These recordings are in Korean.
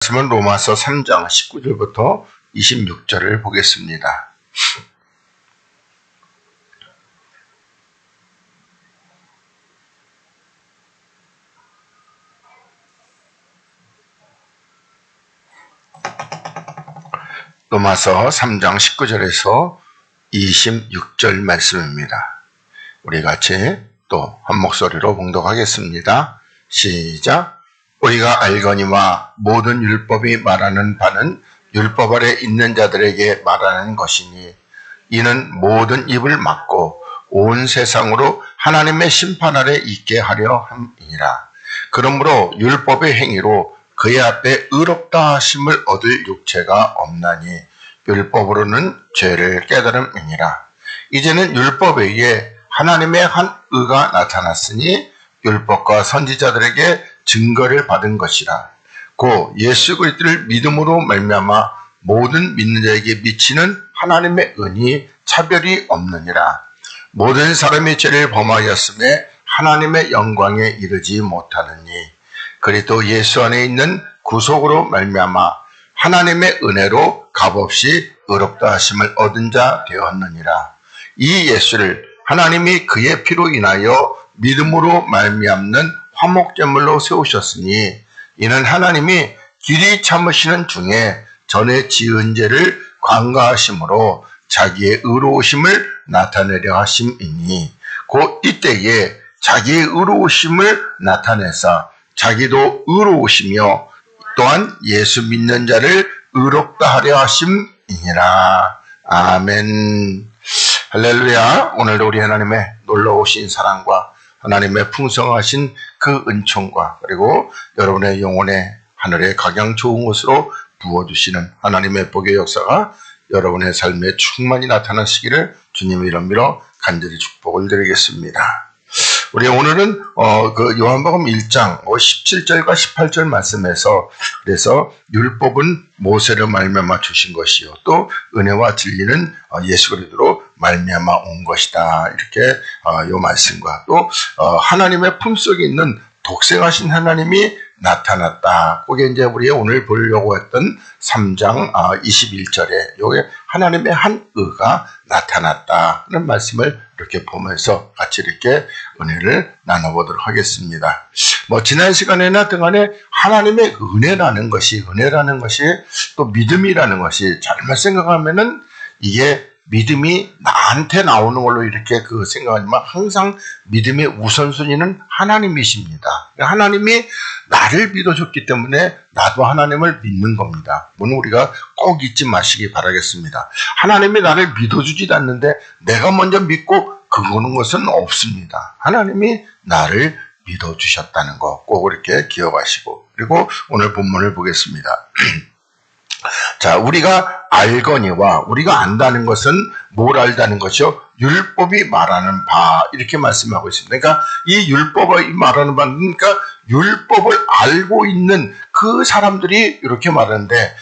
말씀은 로마서 3장 19절부터 26절을 보겠습니다. 로마서 3장 19절에서 26절 말씀입니다. 우리 같이 또 한 목소리로 봉독하겠습니다. 시작. 우리가 알거니와 모든 율법이 말하는 바는 율법 아래 있는 자들에게 말하는 것이니 이는 모든 입을 막고 온 세상으로 하나님의 심판 아래 있게 하려 함이니라. 그러므로 율법의 행위로 그의 앞에 의롭다 하심을 얻을 육체가 없나니 율법으로는 죄를 깨달음이니라. 이제는 율법에 의해 하나님의 한 의가 나타났으니 율법과 선지자들에게 증거를 받은 것이라. 고 예수 그리스도를 믿음으로 말미암아 모든 믿는 자에게 미치는 하나님의 은이 차별이 없느니라. 모든 사람이 죄를 범하였음에 하나님의 영광에 이르지 못하느니 그리스도 예수 안에 있는 구속으로 말미암아 하나님의 은혜로 값없이 의롭다 하심을 얻은 자 되었느니라. 이 예수를 하나님이 그의 피로 인하여 믿음으로 말미암는 화목제물로 세우셨으니 이는 하나님이 길이 참으시는 중에 전에 지은 죄를 관가하심으로 자기의 의로우심을 나타내려 하심이니 곧 이때에 자기의 의로우심을 나타내사 자기도 의로우시며 또한 예수 믿는 자를 의롭다 하려 하심이니라. 아멘. 할렐루야. 오늘도 우리 하나님의 놀라우신 사랑과 하나님의 풍성하신 그 은총과 그리고 여러분의 영혼의 하늘의 각양 좋은 곳으로 부어주시는 하나님의 복의 역사가 여러분의 삶에 충만히 나타나시기를 주님의 이름으로 간절히 축복을 드리겠습니다. 우리 오늘은 요한복음 1장 17절과 18절 말씀에서 그래서 율법은 모세를 말미암아 주신 것이요 또 은혜와 진리는 예수 그리스도로 말미암아 온 것이다. 이렇게 요 말씀과 또 하나님의 품속에 있는 독생하신 하나님이 나타났다. 그게 이제 우리 오늘 보려고 했던 3장 21절에 요게 하나님의 한 의가 나타났다 하는 말씀을 이렇게 보면서 같이 이렇게 은혜를 나눠보도록 하겠습니다. 지난 시간에나 등간에 하나님의 은혜라는 것이 또 믿음이라는 것이 잘못 생각하면은 이게 믿음이 나한테 나오는 걸로 이렇게 생각하지만 항상 믿음의 우선순위는 하나님이십니다. 하나님이 나를 믿어줬기 때문에 나도 하나님을 믿는 겁니다. 물론 우리가 꼭 잊지 마시기 바라겠습니다. 하나님이 나를 믿어주지도 않는데 내가 먼저 믿고 그거는 것은 없습니다. 하나님이 나를 믿어주셨다는 거 꼭 이렇게 기억하시고 그리고 오늘 본문을 보겠습니다. 자, 우리가 알거니와 우리가 안다는 것은 뭘 알다는 것이요? 율법이 말하는 바 이렇게 말씀하고 있습니다. 그러니까 이 율법이 말하는 바는 그러니까 율법을 알고 있는 그 사람들이 이렇게 말하는데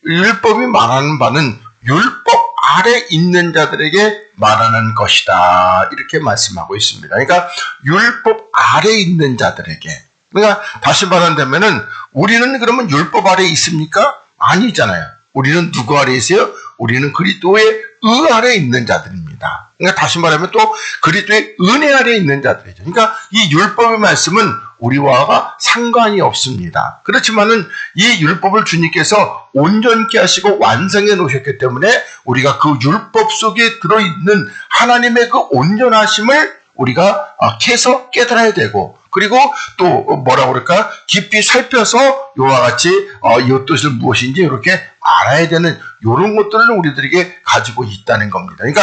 율법이 말하는 바는 율법 아래 있는 자들에게 말하는 것이다. 이렇게 말씀하고 있습니다. 그러니까 율법 아래 있는 자들에게 그러니까 다시 말한다면은 우리는 그러면 율법 아래에 있습니까? 아니잖아요. 우리는 누구 아래에 있어요? 우리는 그리스도의 의 아래에 있는 자들입니다. 그러니까 다시 말하면 또 그리스도의 은혜 아래에 있는 자들이죠. 그러니까 이 율법의 말씀은 우리와 상관이 없습니다. 그렇지만은 이 율법을 주님께서 온전케 하시고 완성해 놓으셨기 때문에 우리가 그 율법 속에 들어있는 하나님의 그 온전하심을 우리가 캐서 깨달아야 되고 그리고 또 뭐라고 그럴까 깊이 살펴서 요와 같이 이 뜻을 무엇인지 이렇게 알아야 되는 이런 것들을 우리들에게 가지고 있다는 겁니다. 그러니까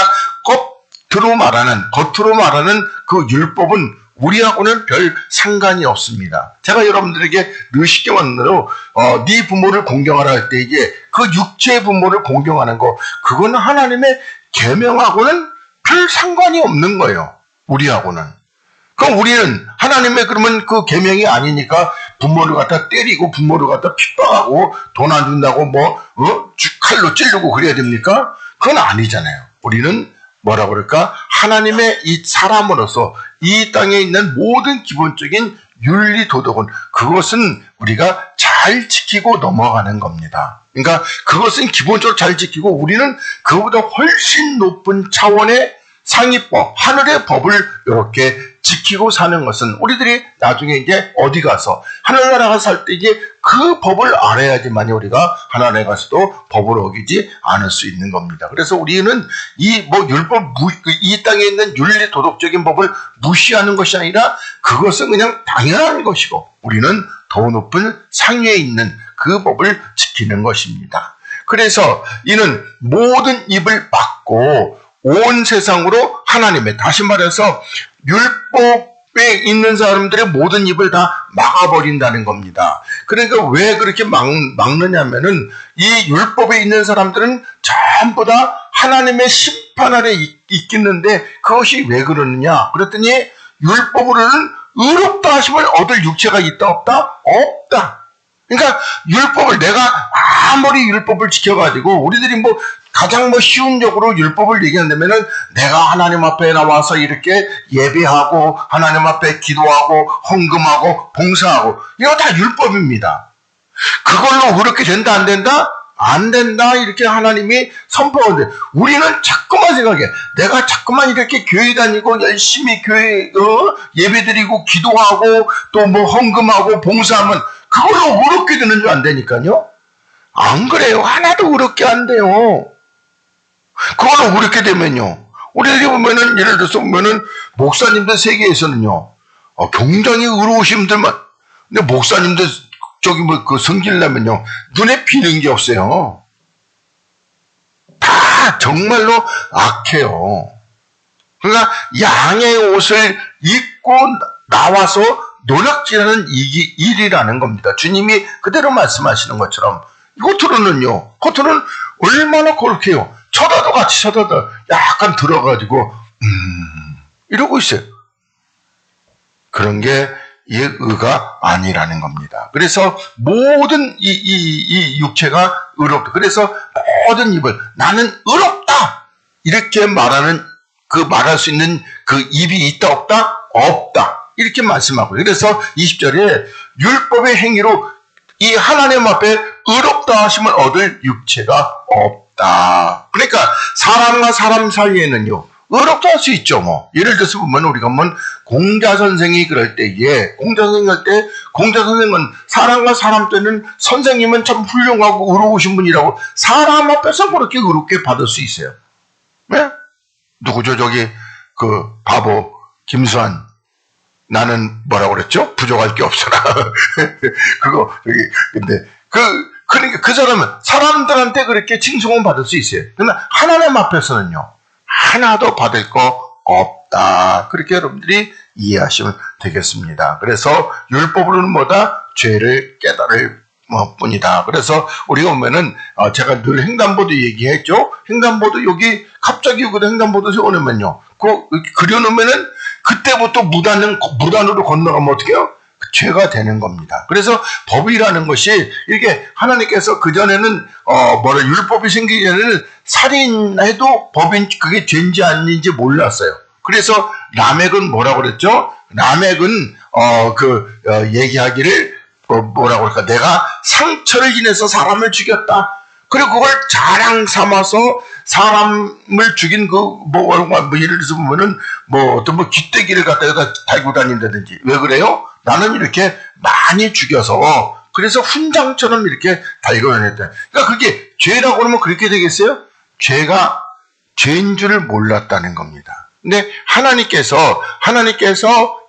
겉으로 말하는 그 율법은 우리하고는 별 상관이 없습니다. 제가 여러분들에게 늘 쉽게 말하는 대로 네 부모를 공경하라 할 때 이게 그 육체의 부모를 공경하는 거 그거는 하나님의 계명하고는 별 상관이 없는 거예요. 우리하고는. 그럼 우리는 하나님의 그러면 그 계명이 아니니까 부모를 갖다 때리고 부모를 갖다 핍박하고 돈 안 준다고 칼로 찌르고 그래야 됩니까? 그건 아니잖아요. 우리는 뭐라고 그럴까? 하나님의 이 사람으로서 이 땅에 있는 모든 기본적인 윤리 도덕은 그것은 우리가 잘 지키고 넘어가는 겁니다. 그러니까 그것은 기본적으로 잘 지키고 우리는 그보다 훨씬 높은 차원의 상위법, 하늘의 법을 이렇게 지키고 사는 것은 우리들이 나중에 이제 어디 가서 하늘나라 가서 살 때 이제 그 법을 알아야지만 우리가 하늘나라에 가서도 법을 어기지 않을 수 있는 겁니다. 그래서 우리는 이 율법, 이 땅에 있는 윤리 도덕적인 법을 무시하는 것이 아니라 그것은 그냥 당연한 것이고 우리는 더 높은 상위에 있는 그 법을 지키는 것입니다. 그래서 이는 모든 입을 막고 온 세상으로 하나님의, 다시 말해서 율법에 있는 사람들의 모든 입을 다 막아버린다는 겁니다. 그러니까 왜 그렇게 막느냐면은 이 율법에 있는 사람들은 전부 다 하나님의 심판 아래 있겠는데 그것이 왜 그러느냐 그랬더니 율법으로는 의롭다 하심을 얻을 육체가 있다 없다? 없다. 그러니까 율법을 내가 아무리 율법을 지켜가지고 우리들이 가장 쉬운적으로 율법을 얘기한다면은 내가 하나님 앞에 나와서 이렇게 예배하고 하나님 앞에 기도하고 헌금하고 봉사하고 이거 다 율법입니다. 그걸로 그렇게 된다 안 된다? 안 된다 이렇게 하나님이 선포하는데 우리는 자꾸만 생각해. 내가 자꾸만 이렇게 교회 다니고 열심히 교회 예배드리고 기도하고 또 헌금하고 봉사하면 그걸로 의롭게 되는 줄 안 되니까요. 안 그래요. 하나도 의롭게 안 돼요. 그걸로 의롭게 되면요. 우리들이 보면은 예를 들어서 보면은 목사님들 세계에서는요. 굉장히 의로우신 분들만. 근데 목사님들 그 성질나면요. 눈에 띄는 게 없어요. 다 정말로 악해요. 그러니까 양의 옷을 입고 나와서 노략질하는 일이라는 겁니다. 주님이 그대로 말씀하시는 것처럼 겉으로는요. 겉으로는 얼마나 그렇게요. 쳐다도 같이 쳐다도 약간 들어가지고 이러고 있어요. 그런 게 의가 아니라는 겁니다. 그래서 모든 이 육체가 의롭다. 그래서 모든 입을 나는 의롭다 이렇게 말하는 말할 수 있는 그 입이 있다 없다? 없다. 이렇게 말씀하고요. 그래서 20절에 율법의 행위로 이 하나님 앞에 의롭다 하심을 얻을 육체가 없다. 그러니까 사람과 사람 사이에는요. 의롭다 할 수 있죠. 예를 들어서 보면 우리가 공자 선생이 그럴 때에 공자 선생은 사람과 사람 때는 선생님은 참 훌륭하고 의로우신 분이라고 사람 앞에서 그렇게 의롭게 받을 수 있어요. 네? 누구죠? 그 바보 김수환 나는 뭐라고 그랬죠? 부족할 게 없어라. 근데 그러니까 그 사람은 사람들한테 그렇게 칭송은 받을 수 있어요. 그러나 하나님 앞에서는요. 하나도 받을 거 없다. 그렇게 여러분들이 이해하시면 되겠습니다. 그래서 율법으로는 죄를 깨달을 뿐이다. 그래서 우리가 보면은 제가 늘 횡단보도 얘기했죠. 횡단보도 여기 갑자기 횡단보도 세워놓으면요. 그려놓으면은 그때부터 무단으로 건너가면 어떻게 해요? 죄가 되는 겁니다. 그래서 법이라는 것이 이렇게 하나님께서 그전에는 율법이 생기기 전에는 살인해도 그게 죄인지 아닌지 몰랐어요. 그래서 라멕은 뭐라고 그랬죠? 라멕은 얘기하기를 뭐라고 할까? 내가 상처를 인해서 사람을 죽였다. 그리고 그걸 자랑 삼아서 사람을 죽인 예를 들어서 보면은 어떤 귀때기를 갖다가 달고 다닌다든지. 왜 그래요? 나는 이렇게 많이 죽여서 그래서 훈장처럼 이렇게 달고 다녔다. 그러니까 그게 죄라고 그러면 그렇게 되겠어요? 죄가 죄인 줄을 몰랐다는 겁니다. 근데 하나님께서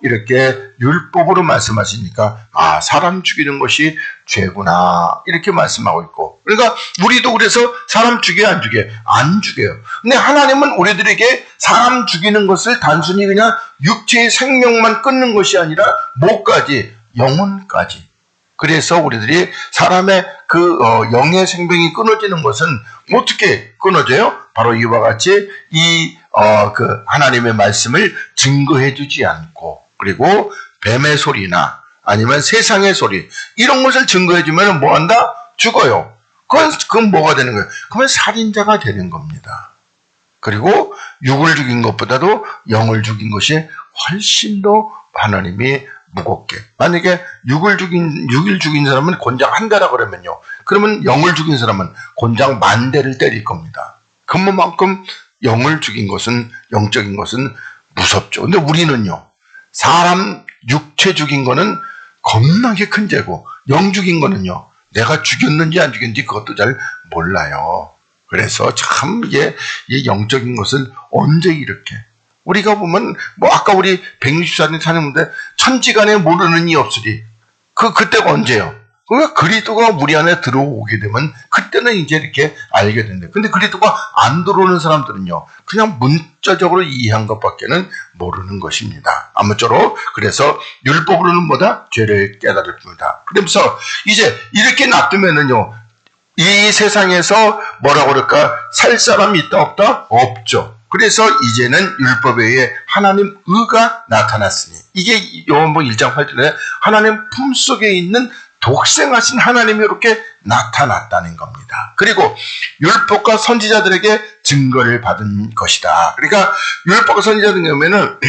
이렇게 율법으로 말씀하시니까 사람 죽이는 것이 죄구나 이렇게 말씀하고 있고 그러니까 우리도 그래서 사람 죽여요 안 죽여요? 안 죽여요. 근데 하나님은 우리들에게 사람 죽이는 것을 단순히 그냥 육체의 생명만 끊는 것이 아니라 뭐까지? 영혼까지. 그래서 우리들이 사람의 영의 생명이 끊어지는 것은 어떻게 끊어져요? 바로 이와 같이 하나님의 말씀을 증거해 주지 않고, 그리고 뱀의 소리나 아니면 세상의 소리, 이런 것을 증거해 주면 뭐 한다? 죽어요. 그건 뭐가 되는 거예요? 그러면 살인자가 되는 겁니다. 그리고 육을 죽인 것보다도 영을 죽인 것이 훨씬 더 하나님이 무겁게. 만약에 6일 죽인 사람은 곤장 한 대라 그러면요. 그러면 0을 죽인 사람은 곤장 10,000대를 때릴 겁니다. 그만큼 영적인 것은 무섭죠. 근데 우리는요, 사람 육체 죽인 거는 겁나게 큰 죄고, 영 죽인 거는요, 내가 죽였는지 안 죽였는지 그것도 잘 몰라요. 그래서 참 이 영적인 것을 언제 이렇게 우리가 보면 아까 우리 164년 찬양인데 천지간에 모르는 이 없으리 그때가 언제요? 그러니까 그리스도가 우리 안에 들어오게 되면 그때는 이제 이렇게 알게 된다. 근데 그리스도가 안 들어오는 사람들은요, 그냥 문자적으로 이해한 것밖에는 모르는 것입니다. 아무쪼록 그래서 율법으로는 뭐다? 죄를 깨달을 뿐이다. 그러면서 이제 이렇게 놔두면은요, 이 세상에서 뭐라고 그럴까? 살 사람이 있다 없다? 없죠. 그래서 이제는 율법에 의해 하나님 의가 나타났으니, 이게 요한복음 1장 8절에 하나님 품속에 있는 독생하신 하나님이 이렇게 나타났다는 겁니다. 그리고 율법과 선지자들에게 증거를 받은 것이다. 그러니까 율법과 선지자들 경우에는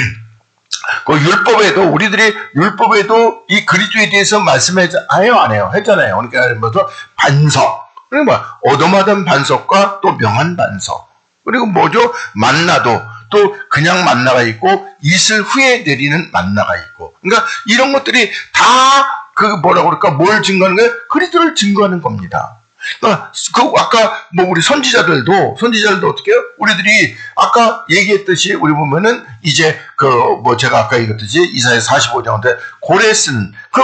그 우리들이 율법에도 이 그리스도에 대해서 말씀해요, 안 해요? 했잖아요. 그러니까 뭐죠? 반석. 그러니까 얻어맞은 반석과 또 명한 반석. 그리고 뭐죠? 만나도 또 그냥 만나가 있고 이슬 후에 내리는 만나가 있고. 그러니까 이런 것들이 다 뭐라고 그럴까? 뭘 증거하는 거예요? 그리스도를 증거하는 겁니다. 그러니까 아까 우리 선지자들도 어떻게 해요? 우리들이 아까 얘기했듯이 우리 보면은 이제 제가 아까 얘기했듯이 이사야 45장인데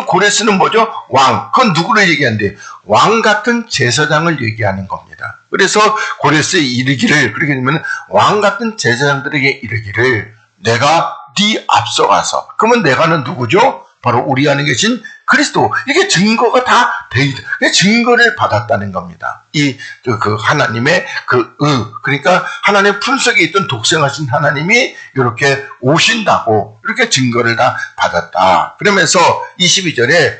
고레스는 뭐죠? 왕. 그건 누구를 얘기하는데? 왕 같은 제사장을 얘기하는 겁니다. 그래서 고레스에 이르기를, 그렇게 되면 왕 같은 제사장들에게 이르기를 내가 네 앞서가서. 그러면 내가는 누구죠? 바로 우리 안에 계신 그리스도. 이게 증거가 다 돼 있다. 증거를 받았다는 겁니다. 하나님의 그러니까 하나님의 품속에 있던 독생하신 하나님이 이렇게 오신다고 이렇게 증거를 다 받았다. 그러면서 22절에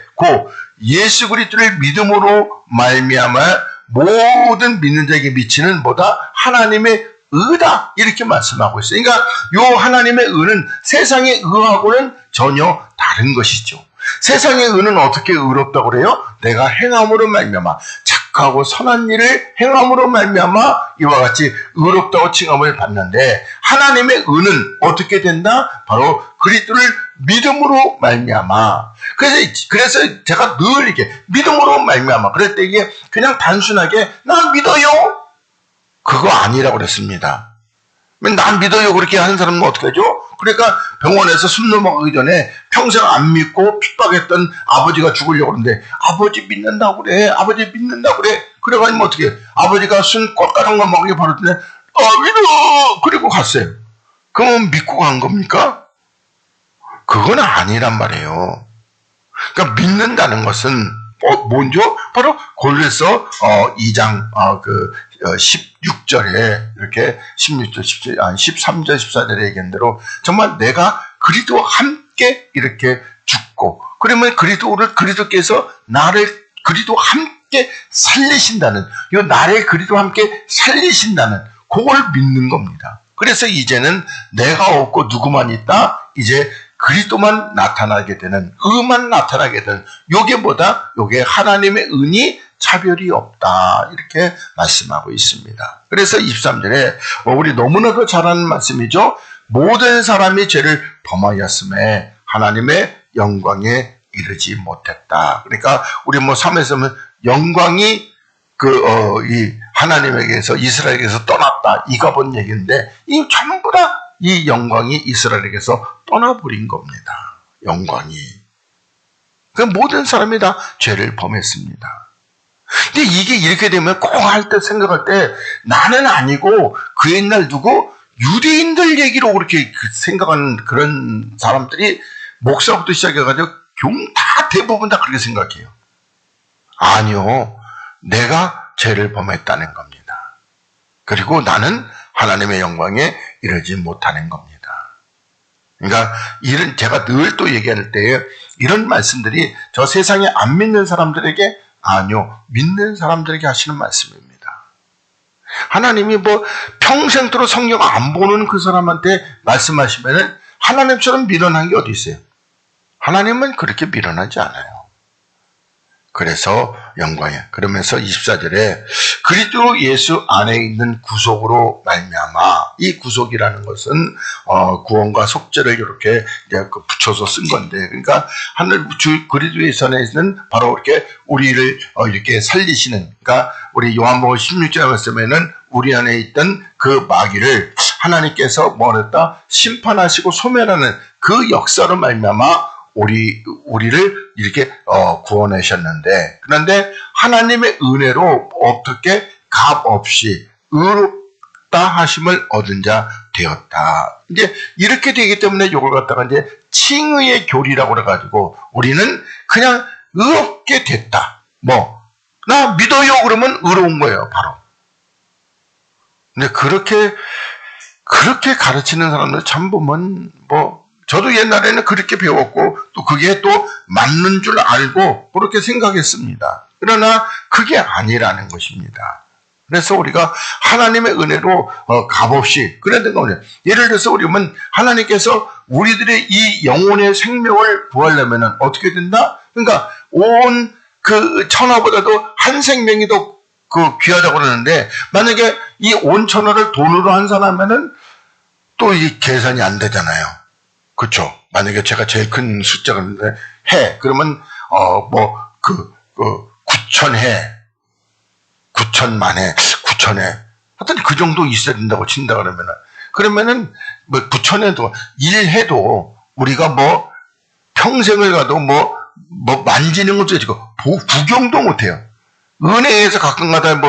예수 그리스도를 믿음으로 말미암아 모든 믿는 자에게 미치는 뭐다? 하나님의 의다. 이렇게 말씀하고 있어요. 그러니까 요 하나님의 의는 세상의 의하고는 전혀 다른 것이죠. 세상의 의는 어떻게 의롭다고 그래요? 내가 행함으로 말미암아 착하고 선한 일을 행함으로 말미암아 이와 같이 의롭다고 칭함을 받는데, 하나님의 의는 어떻게 된다? 바로 그리스도를 믿음으로 말미암아. 그래서 제가 늘 이렇게 믿음으로 말미암아 그럴 때 이게 그냥 단순하게 나 믿어요 그거 아니라고 그랬습니다. 난 믿어요 그렇게 하는 사람은 어떻게 하죠? 그러니까 병원에서 숨 넘어가기 전에 평생 안 믿고 핍박했던 아버지가 죽으려고 그러는데 아버지 믿는다고 그래. 그래가지고 어떻게 해? 아버지가 순 꽃가루 거 먹게 바랐더니 믿어. 그리고 갔어요. 그러면 믿고 간 겁니까? 그건 아니란 말이에요. 그러니까 믿는다는 것은 뭔죠? 바로 골로새 2장 16절에 이렇게 16절, 13절, 14절에 얘기한 대로 정말 내가 그리스도와 함께 이렇게 죽고, 그러면 그리스도께서 나를 그리스도와 함께 살리신다는, 나를 그리스도와 함께 살리신다는 그걸 믿는 겁니다. 그래서 이제는 내가 없고 누구만 있다? 이제 그리스도만 나타나게 되는, 의만 나타나게 되는, 요게 하나님의 은이 차별이 없다. 이렇게 말씀하고 있습니다. 그래서 23절에 우리 너무나도 잘 아는 말씀이죠. 모든 사람이 죄를 범하였음에 하나님의 영광에 이르지 못했다. 그러니까 우리 3에서는 영광이 이 하나님에게서 이스라엘에게서 떠났다. 이가 본 얘기인데 이 전부 다 이 영광이 이스라엘에게서 떠나버린 겁니다. 영광이. 그 모든 사람이 다 죄를 범했습니다. 근데 이게 이렇게 되면 꼭 할 때 생각할 때 나는 아니고 그 옛날 누구 유대인들 얘기로 그렇게 생각하는 그런 사람들이 목사부터 시작해가지고 다 대부분 다 그렇게 생각해요. 아니요. 내가 죄를 범했다는 겁니다. 그리고 나는 하나님의 영광에 이르지 못하는 겁니다. 그러니까 제가 늘 또 얘기할 때 이런 말씀들이 저 세상에 안 믿는 사람들에게 아니요. 믿는 사람들에게 하시는 말씀입니다. 하나님이 평생토록 성경 안 보는 그 사람한테 말씀하시면은 하나님처럼 미련한 게 어디 있어요? 하나님은 그렇게 미련하지 않아요. 그래서 영광이에요. 그러면서 24절에 그리스도 예수 안에 있는 구속으로 말미암아, 이 구속이라는 것은 구원과 속죄를 이렇게 이제 붙여서 쓴 건데, 그러니까 하늘 그리스도 예수 안에 있는 바로 이렇게 우리를 이렇게 살리시는, 그러니까 우리 요한복음 16절 말씀에는 우리 안에 있던 그 마귀를 하나님께서 뭐랬다? 심판하시고 소멸하는 그 역사로 말미암아 우리를 이렇게 구원하셨는데, 그런데 하나님의 은혜로 어떻게 값 없이 의롭다 하심을 얻은 자 되었다. 이제 이렇게 되기 때문에 이걸 갖다가 이제 칭의의 교리라고 그래가지고 우리는 그냥 의롭게 됐다. 나 믿어요 그러면 의로운 거예요, 바로. 근데 그렇게 가르치는 사람들 참 보면 저도 옛날에는 그렇게 배웠고 또 그게 또 맞는 줄 알고 그렇게 생각했습니다. 그러나 그게 아니라는 것입니다. 그래서 우리가 하나님의 은혜로 값없이, 그런데 예를 들어서 우리는 하나님께서 우리들의 이 영혼의 생명을 구하려면 어떻게 된다? 그러니까 온 그 천하보다도 한 생명이 더 귀하다고 그러는데, 만약에 이 온 천하를 돈으로 환산하면은 또 이 계산이 안 되잖아요. 그렇죠. 만약에 제가 제일 큰 숫자가 있는데 그러면 9,000해, 9,000만 해, 9,000해, 하여튼 그 정도 있어야 된다고 친다 그러면은 9,000해도 1해도 우리가 평생을 가도 만지는 것도 지고 구경도 못 해요. 은행에서 가끔가다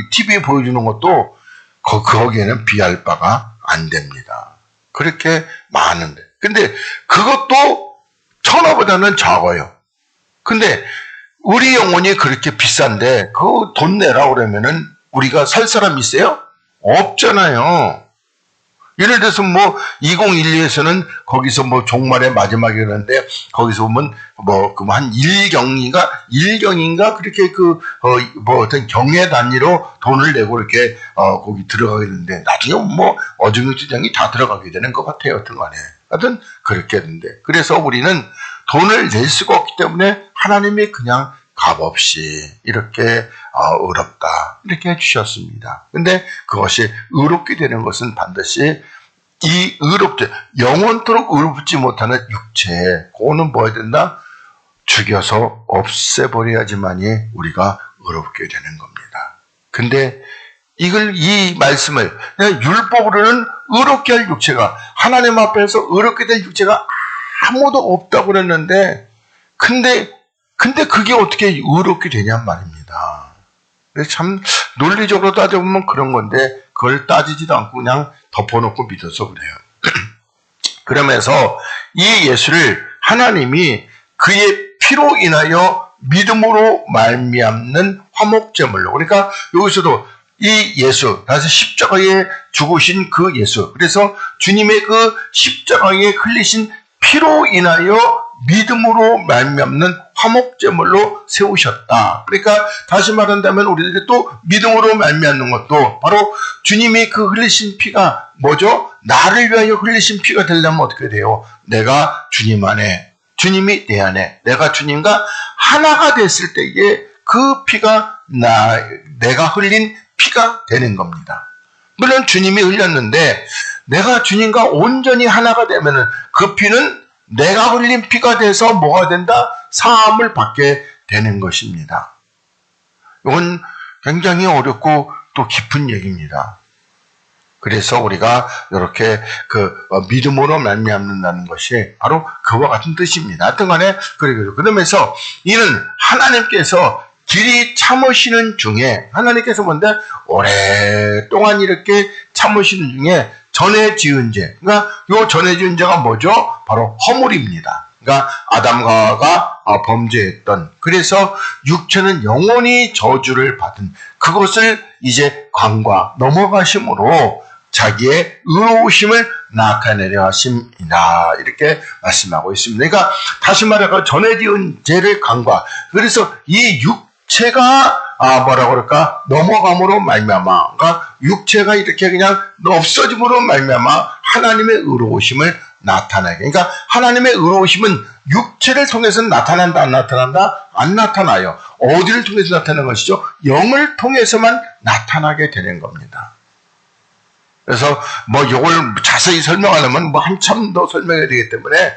TV에 보여주는 것도 거기에는 비할 바가 안 됩니다. 그렇게 많은데. 근데 그것도 천하보다는 적어요. 근데 우리 영혼이 그렇게 비싼데 그 돈 내라고 그러면은 우리가 살 사람 있어요? 없잖아요. 예를 들어서 2012에서는 거기서 종말의 마지막이었는데 거기서 보면 한 1경인가 그렇게 어떤 경의 단위로 돈을 내고 이렇게 거기 들어가게 되는데 나중에 어중주장이 다 들어가게 되는 것 같아요. 하여튼 그렇게 되는데, 그래서 우리는 돈을 낼 수가 없기 때문에 하나님이 그냥 값없이 이렇게 의롭다 이렇게 해주셨습니다. 근데 그것이 의롭게 되는 것은 반드시 이 영원토록 의롭지 못하는 육체, 그거는 뭐 해야 된다? 죽여서 없애버려야지만이 우리가 의롭게 되는 겁니다. 근데 이 말씀을 그냥 율법으로는 의롭게 할 육체가, 하나님 앞에서 의롭게 될 육체가 아무도 없다고 그랬는데, 근데 그게 어떻게 의롭게 되냔 말입니다. 참 논리적으로 따져보면 그런 건데 그걸 따지지도 않고 그냥 덮어놓고 믿어서 그래요. 그러면서 이 예수를 하나님이 그의 피로 인하여 믿음으로 말미암는 화목제물로, 그러니까 여기서도 이 예수, 다시 십자가에 죽으신 그 예수, 그래서 주님의 그 십자가에 흘리신 피로 인하여 믿음으로 말미암는 화목제물로 세우셨다. 그러니까 다시 말한다면 우리들이 또 믿음으로 말미암는 것도 바로 주님이 그 흘리신 피가 뭐죠? 나를 위하여 흘리신 피가 되려면 어떻게 돼요? 내가 주님 안에, 주님이 내 안에, 내가 주님과 하나가 됐을 때에 그 피가 내가 흘린 피가 되는 겁니다. 물론 주님이 흘렸는데 내가 주님과 온전히 하나가 되면은 그 피는 내가 흘린 피가 돼서 뭐가 된다? 사함을 받게 되는 것입니다. 이건 굉장히 어렵고 또 깊은 얘기입니다. 그래서 우리가 이렇게 믿음으로 말미암는다는 것이 바로 그와 같은 뜻입니다. 하여튼 간에 그러면서 이는 하나님께서 길이 참으시는 중에, 하나님께서 뭔데 오랫동안 이렇게 참으시는 중에 전에 지은 죄, 그러니까 요 전에 지은 죄가 뭐죠? 바로 허물입니다. 그러니까 아담과가 범죄했던, 그래서 육체는 영원히 저주를 받은 그것을 이제 관과 넘어가심으로 자기의 의로우심을 나타내려 하심이다, 이렇게 말씀하고 있습니다. 그러니까 다시 말해서 전에 지은 죄를 간과, 그래서 이 육체가 뭐라 그럴까 넘어감으로 말미암아, 그러니까 육체가 이렇게 그냥 없어짐으로 말미암아 하나님의 의로우심을 나타내게. 그러니까 하나님의 의로우심은 육체를 통해서 나타난다, 안 나타난다? 안 나타나요. 어디를 통해서 나타나는 것이죠? 영을 통해서만 나타나게 되는 겁니다. 그래서 요걸 자세히 설명하려면 한참 더 설명해야 되기 때문에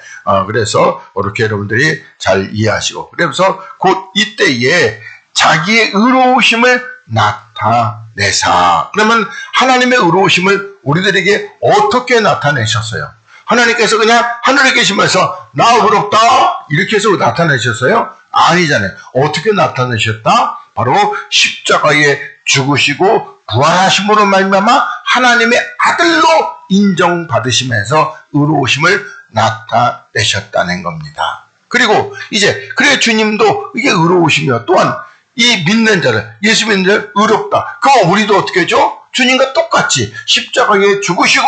그래서 이렇게 여러분들이 잘 이해하시고, 그래서 곧 이때에 자기의 의로우심을 나타내사. 그러면 하나님의 의로우심을 우리들에게 어떻게 나타내셨어요? 하나님께서 그냥 하늘에 계시면서 나 의롭다 이렇게 해서 나타내셨어요? 아니잖아요. 어떻게 나타내셨다? 바로 십자가에 죽으시고 부활하심으로 말미암아 하나님의 아들로 인정받으시면서 의로우심을 나타내셨다는 겁니다. 그리고 이제 그래 주님도 이게 의로우심이요. 또한 이 믿는 자를, 예수 믿는 자를 의롭다. 그럼 우리도 어떻게 하죠? 주님과 똑같이 십자가에 죽으시고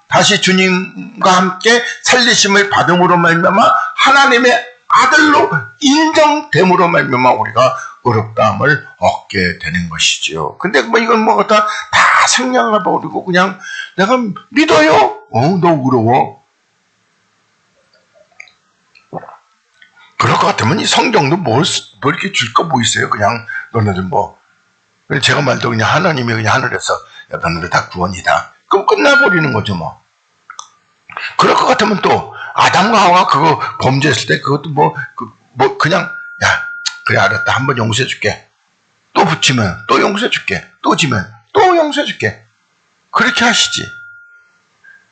다시 주님과 함께 살리심을 받음으로 말미암아 하나님의 아들로 인정됨으로 말미암아 우리가 의롭다함을 얻게 되는 것이지요. 근데 이건 다 생략을 버리고 그냥 내가 믿어요. 너 의로워. 그럴 것 같으면 이 성경도 뭘 이렇게 줄 거 뭐 있어요? 그냥 너네들 제가 말도 그냥 하나님이 그냥 하늘에서 야, 너네들 다 구원이다. 그럼 끝나버리는 거죠, 뭐. 그럴 것 같으면 또 아담과 하와 그거 범죄했을 때 그것도 그냥 야 그래 알았다 한번 용서해줄게. 또 붙이면 또 용서해줄게. 또 지면 또 용서해줄게. 그렇게 하시지.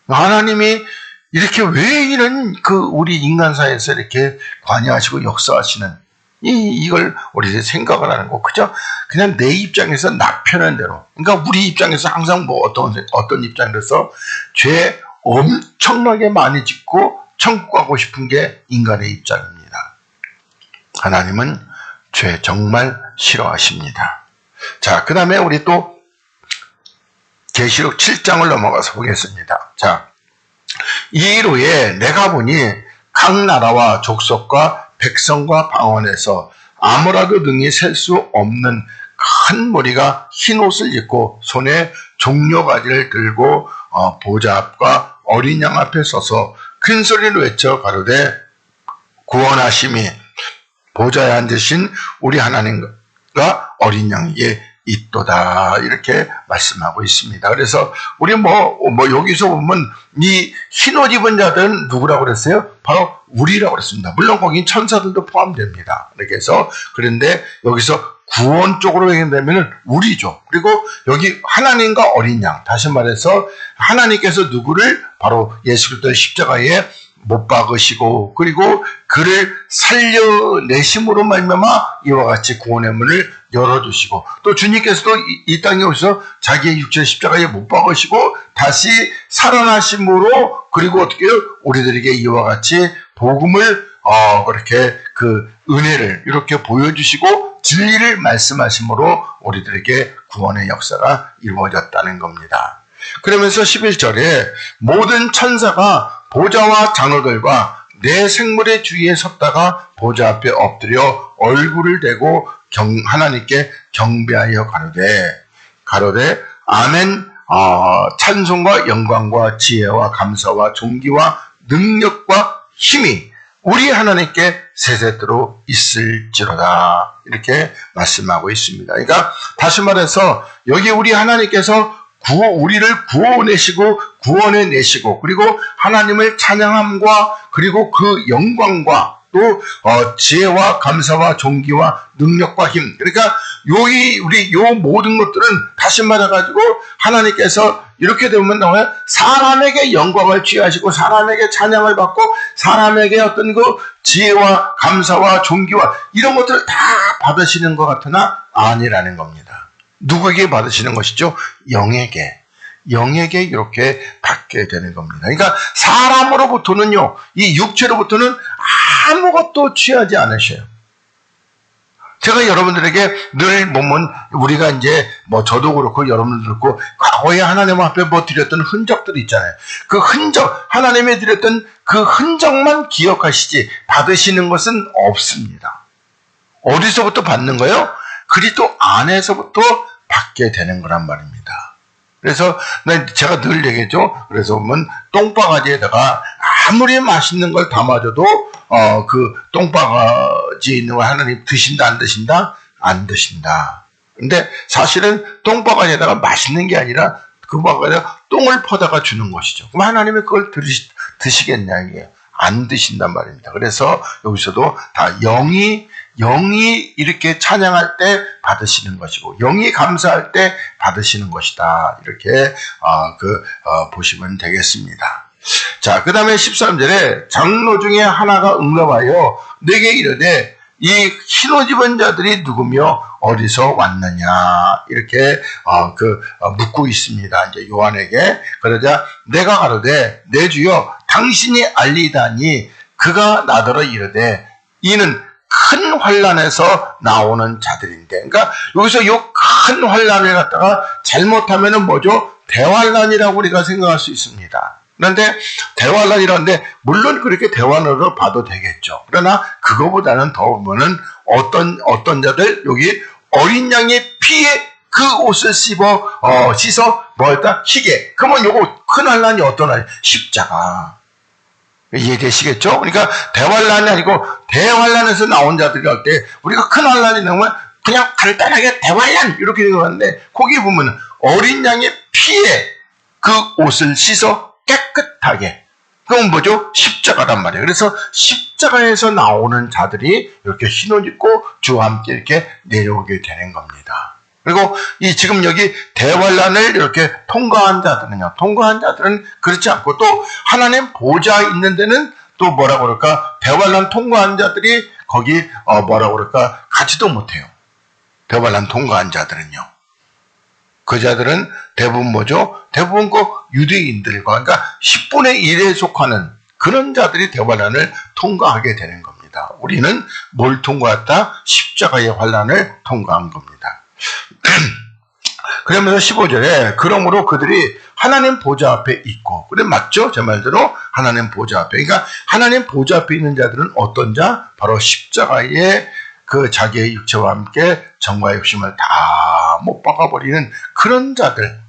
하나님이 이렇게 왜 이런 우리 인간사에서 이렇게 관여하시고 역사하시는 이걸 우리들이 생각을 하는 거. 그냥 내 입장에서 나 편한 대로. 그러니까 우리 입장에서 항상 어떤 입장에서 죄 엄청나게 많이 짓고 천국 가고 싶은 게 인간의 입장입니다. 하나님은 죄 정말 싫어하십니다. 자, 그 다음에 우리 또 계시록 7장을 넘어가서 보겠습니다. 자, 이후에 내가 보니 각 나라와 족속과 백성과 방언에서 아무라도 능히 셀 수 없는 큰 무리가 흰 옷을 입고 손에 종려가지를 들고 보좌 앞과 어린 양 앞에 서서 큰 소리로 외쳐 가로되 구원하심이 보좌에 앉으신 우리 하나님과 어린 양에게 있도다. 이렇게 말씀하고 있습니다. 그래서 우리 여기서 보면 이 흰옷 입은 자들은 누구라고 그랬어요? 바로 우리라고 그랬습니다. 물론 거긴 천사들도 포함됩니다. 이렇게 해서 그런데 여기서 구원 쪽으로 얘기하면 우리죠. 그리고 여기 하나님과 어린 양, 다시 말해서 하나님께서 누구를 바로 예수 그리스도의 십자가에 못 박으시고 그리고 그를 살려내심으로 말미암아 이와 같이 구원의 문을 열어주시고 또 주님께서도 이 땅에 오셔서 자기의 육체 십자가에 못 박으시고 다시 살아나심으로 그리고 어떻게 우리들에게 이와 같이 복음을 그렇게 은혜를 이렇게 보여주시고 진리를 말씀하심으로 우리들에게 구원의 역사가 이루어졌다는 겁니다. 그러면서 11절에 모든 천사가 보좌와 장로들과 내 생물의 주위에 섰다가 보좌 앞에 엎드려 얼굴을 대고 하나님께 경배하여 가로되 아멘. 찬송과 영광과 지혜와 감사와 존귀와 능력과 힘이 우리 하나님께 세세토록 있을지로다. 이렇게 말씀하고 있습니다. 그러니까 다시 말해서 여기 우리 하나님께서 우리를 구원해내시고 구원해내시고 그리고 하나님을 찬양함과 그리고 그 영광과 또 지혜와 감사와 존귀와 능력과 힘. 그러니까 우리 모든 것들은 다시 말해가지고 하나님께서 이렇게 되면 나와요. 사람에게 영광을 취하시고 사람에게 찬양을 받고 사람에게 어떤 지혜와 감사와 존귀와 이런 것들을 다 받으시는 것 같으나 아니라는 겁니다. 누구에게 받으시는 것이죠? 영에게 이렇게 받게 되는 겁니다. 그러니까 사람으로부터는요, 이 육체로부터는 아무것도 취하지 않으셔요. 제가 여러분들에게 늘 보면 우리가 이제 저도 그렇고 여러분들도 그렇고 과거에 하나님 앞에 드렸던 흔적들이 있잖아요. 그 흔적, 하나님이 드렸던 그 흔적만 기억하시지 받으시는 것은 없습니다. 어디서부터 받는 거예요? 그리스도 안에서부터 받게 되는 거란 말입니다. 그래서 제가 늘 얘기했죠. 그래서 보면 똥바가지에다가 아무리 맛있는 걸 담아줘도 그 똥바가지에 있는 거 하나님 드신다 안 드신다? 안 드신다. 근데 사실은 똥바가지에다가 맛있는 게 아니라 그 바가지에다가 똥을 퍼다가 주는 것이죠. 그럼 하나님이 그걸 드시겠냐 이게 안 드신단 말입니다. 그래서 여기서도 다 영이 이렇게 찬양할 때 받으시는 것이고 영이 감사할 때 받으시는 것이다. 이렇게 보시면 되겠습니다. 자, 그 다음에 13절에 장로 중에 하나가 응답하여 내게 이르되 이 흰옷 입은 자들이 누구며 어디서 왔느냐 이렇게 묻고 있습니다. 이제 요한에게. 그러자 내가 가로되 내 주여 당신이 알리다니 그가 나더러 이르되 이는 큰 환난에서 나오는 자들인데, 그러니까 여기서 요 큰 환난을 갖다가 잘못하면은 뭐죠? 대환난이라고 우리가 생각할 수 있습니다. 그런데 대환난이라는데 물론 그렇게 대환으로 봐도 되겠죠. 그러나 그거보다는 더 보면은 어떤 자들 여기 어린 양의 피에 그 옷을 씻어 뭐였다? 희게. 그러면 요거 큰 환난이 어떤 환난? 십자가. 이해되시겠죠? 그러니까 대환난이 아니고 대환난에서 나온 자들이 할 때 우리가 큰 환난이 나오면 그냥 간단하게 대환난 이렇게 생각하는데 거기 보면 어린 양의 피에 그 옷을 씻어 깨끗하게. 그건 뭐죠? 십자가란 말이에요. 그래서 십자가에서 나오는 자들이 이렇게 흰옷 입고 주와 함께 이렇게 내려오게 되는 겁니다. 그리고 지금 여기 대환난을 이렇게 통과한 자들은 그렇지 않고 또 하나님 보좌 있는 데는 또 뭐라고 그럴까? 대환난 통과한 자들이 거기 뭐라고 그럴까? 가지도 못해요. 대환난 통과한 자들은요. 그 자들은 대부분 뭐죠? 대부분 그 유대인들과 그러니까 10분의 1에 속하는 그런 자들이 대환난을 통과하게 되는 겁니다. 우리는 뭘 통과했다? 십자가의 환난을 통과한 겁니다. 그러면서 15절에 그러므로 그들이 하나님 보좌 앞에 있고, 그래 맞죠? 제 말대로 하나님 보좌 앞에. 그러니까 하나님 보좌 앞에 있는 자들은 어떤 자? 바로 십자가에 그 자기의 육체와 함께 정과 욕심을 다 못 박아버리는 그런 자들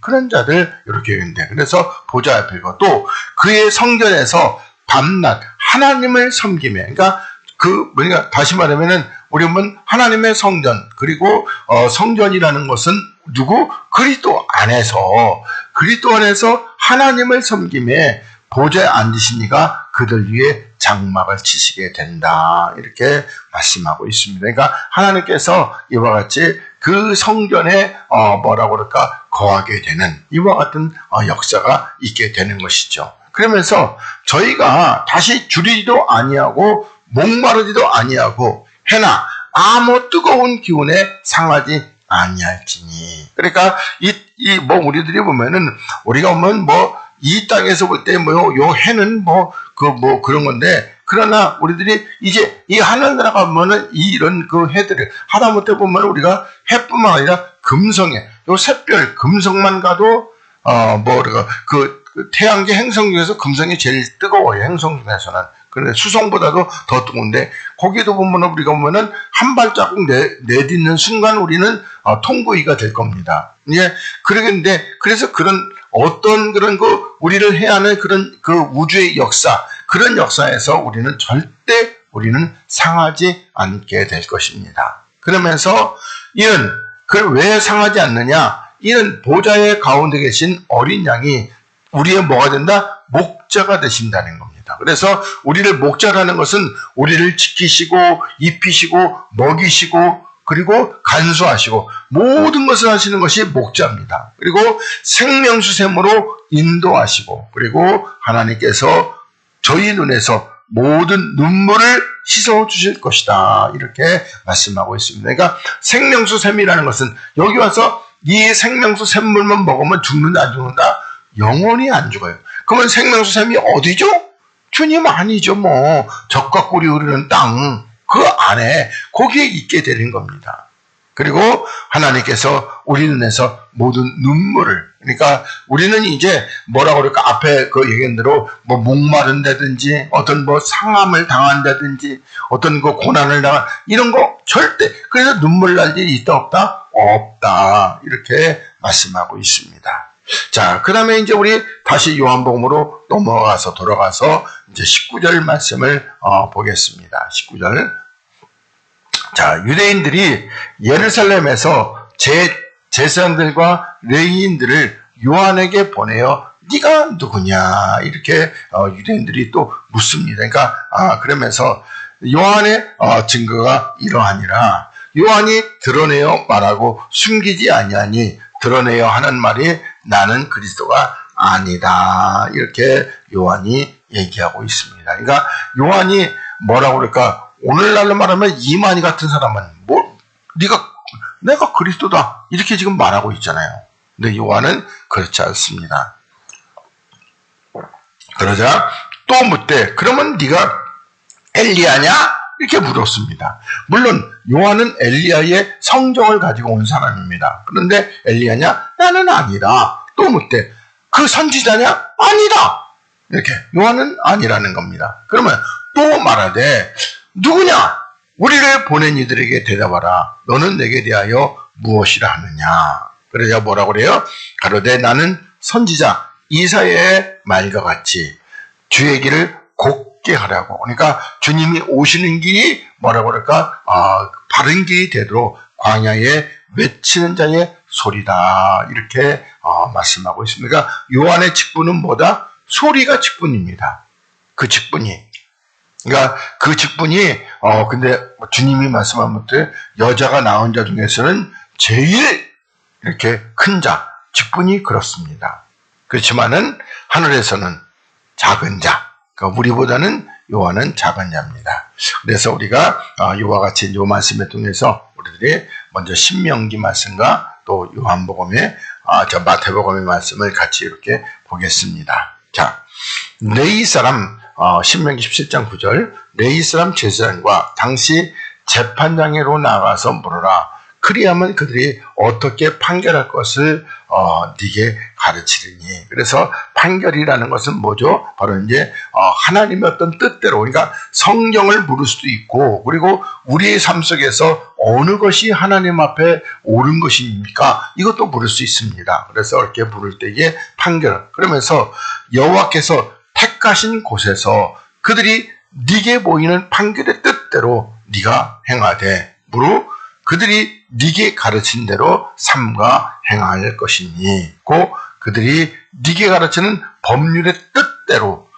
이렇게 있는데, 그래서 보좌 앞에 있고 또 그의 성전에서 밤낮 하나님을 섬기며, 그러니까 다시 말하면은 우리는 하나님의 성전, 그리고 성전이라는 것은 누구? 그리스도 안에서 하나님을 섬김에 보좌에 앉으시니가 그들 위에 장막을 치시게 된다. 이렇게 말씀하고 있습니다. 그러니까 하나님께서 이와 같이 그 성전에 뭐라고 그럴까? 거하게 되는 이와 같은 역사가 있게 되는 것이죠. 그러면서 저희가 다시 줄이지도 아니하고 목마르지도 아니하고 해나 아무 뜨거운 기운에 상하지 아니할지니. 그러니까 우리들이 보면은 우리가 보면 이 땅에서 볼 때 요 해는 그런 건데, 그러나 우리들이 이제 이 하늘나라 가면은 이런 그 해들을 하다못해 보면 우리가 해뿐만 아니라 금성에 요 샛별 금성만 가도 그 태양계 행성 중에서 금성이 제일 뜨거워요. 행성 중에서는. 그런데 수성보다도 더 뜨거운데 거기도 보면 우리가 보면은 한 발자국 내딛는 순간 우리는 통구이가 될 겁니다. 예, 그러겠는데 그래서 어떤 우리를 해하는 그런 그 우주의 역사, 그런 역사에서 우리는 절대 상하지 않게 될 것입니다. 그러면서 이는 왜 상하지 않느냐? 이는 보좌의 가운데 계신 어린 양이 우리의 뭐가 된다? 목자가 되신다는 겁니다. 그래서 우리를 목자라는 것은 우리를 지키시고 입히시고 먹이시고 그리고 간수하시고 모든 것을 하시는 것이 목자입니다. 그리고 생명수샘으로 인도하시고, 그리고 하나님께서 저희 눈에서 모든 눈물을 씻어 주실 것이다. 이렇게 말씀하고 있습니다. 그러니까 생명수샘이라는 것은 여기 와서 이 생명수샘물만 먹으면 죽는다 안 죽는다? 영원히 안 죽어요. 그러면 생명수샘이 어디죠? 주님 아니죠. 젖과 꿀이 흐르는 땅 그 안에 거기에 있게 되는 겁니다. 그리고 하나님께서 우리 눈에서 모든 눈물을, 그러니까 우리는 이제 뭐라고 그럴까, 앞에 그 얘기한 대로 뭐 목마른다든지 어떤 뭐 상함을 당한다든지 어떤 그 고난을 당한 이런 거 절대, 그래서 눈물 날 일이 있다 없다? 없다. 이렇게 말씀하고 있습니다. 자, 그 다음에 이제 우리 다시 요한복음으로 돌아가서 이제 19절 말씀을 보겠습니다. 19절. 자, 유대인들이 예루살렘에서 제사장들과 레위인들을 요한에게 보내어 네가 누구냐 이렇게 유대인들이 또 묻습니다. 그러니까 그러면서 요한의 증거가 이러하니라. 요한이 드러내어 말하고 숨기지 아니하니 드러내어 하는 말이 나는 그리스도가 아니다. 이렇게 요한이 얘기하고 있습니다. 그러니까 요한이 뭐라고 그럴까? 오늘날로 말하면 이만희 같은 사람은 내가 그리스도다 이렇게 지금 말하고 있잖아요. 근데 요한은 그렇지 않습니다. 그러자 또 묻되 그러면 네가 엘리야냐? 이렇게 물었습니다. 물론 요한은 엘리야의 성정을 가지고 온 사람입니다. 그런데 엘리야냐? 나는 아니다. 또 묻되 그 선지자냐? 아니다. 이렇게 요한은 아니라는 겁니다. 그러면 또 말하되 누구냐? 우리를 보낸 이들에게 대답하라. 너는 내게 대하여 무엇이라 하느냐? 그러자 뭐라고 그래요? 가로되 나는 선지자 이사야의 말과 같이 주의 길을 곱게 하라고. 그러니까 주님이 오시는 길이 뭐라고 그럴까? 바른 길이 되도록 광야에 외치는 자의 소리다. 이렇게 말씀하고 있습니다. 그러니까 요한의 직분은 뭐다? 소리가 직분입니다. 그 직분이. 그러니까 그 직분이 근데 주님이 말씀한 것들 여자가 낳은 자 중에서는 제일 이렇게 큰 자, 직분이 그렇습니다. 그렇지만은 하늘에서는 작은 자, 그러니까 우리보다는 요한은 작은 자입니다. 그래서 우리가 이와 같이 이 말씀을 통해서 우리들이 먼저 신명기 말씀과 또 요한복음의 마태복음의 말씀을 같이 이렇게 보겠습니다. 자, 레위 사람 신명기 17장 9절 레위 사람 제사장과 당시 재판장으로 나가서 물어라. 그리하면 그들이 어떻게 판결할 것을 네게 가르치리니. 그래서 판결이라는 것은 뭐죠? 바로 이제 하나님의 어떤 뜻대로, 그러니까 성경을 물을 수도 있고, 그리고 우리의 삶 속에서 어느 것이 하나님 앞에 옳은 것입니까? 이것도 물을 수 있습니다. 그래서 이렇게 물을 때에 판결. 그러면서 여호와께서 택하신 곳에서 그들이 네게 보이는 판결의 뜻대로 네가 행하되 무릇 그들이 네게 가르친 대로 삼가 행할 것이니 고 그들이 네게 가르치는 법률의 뜻대로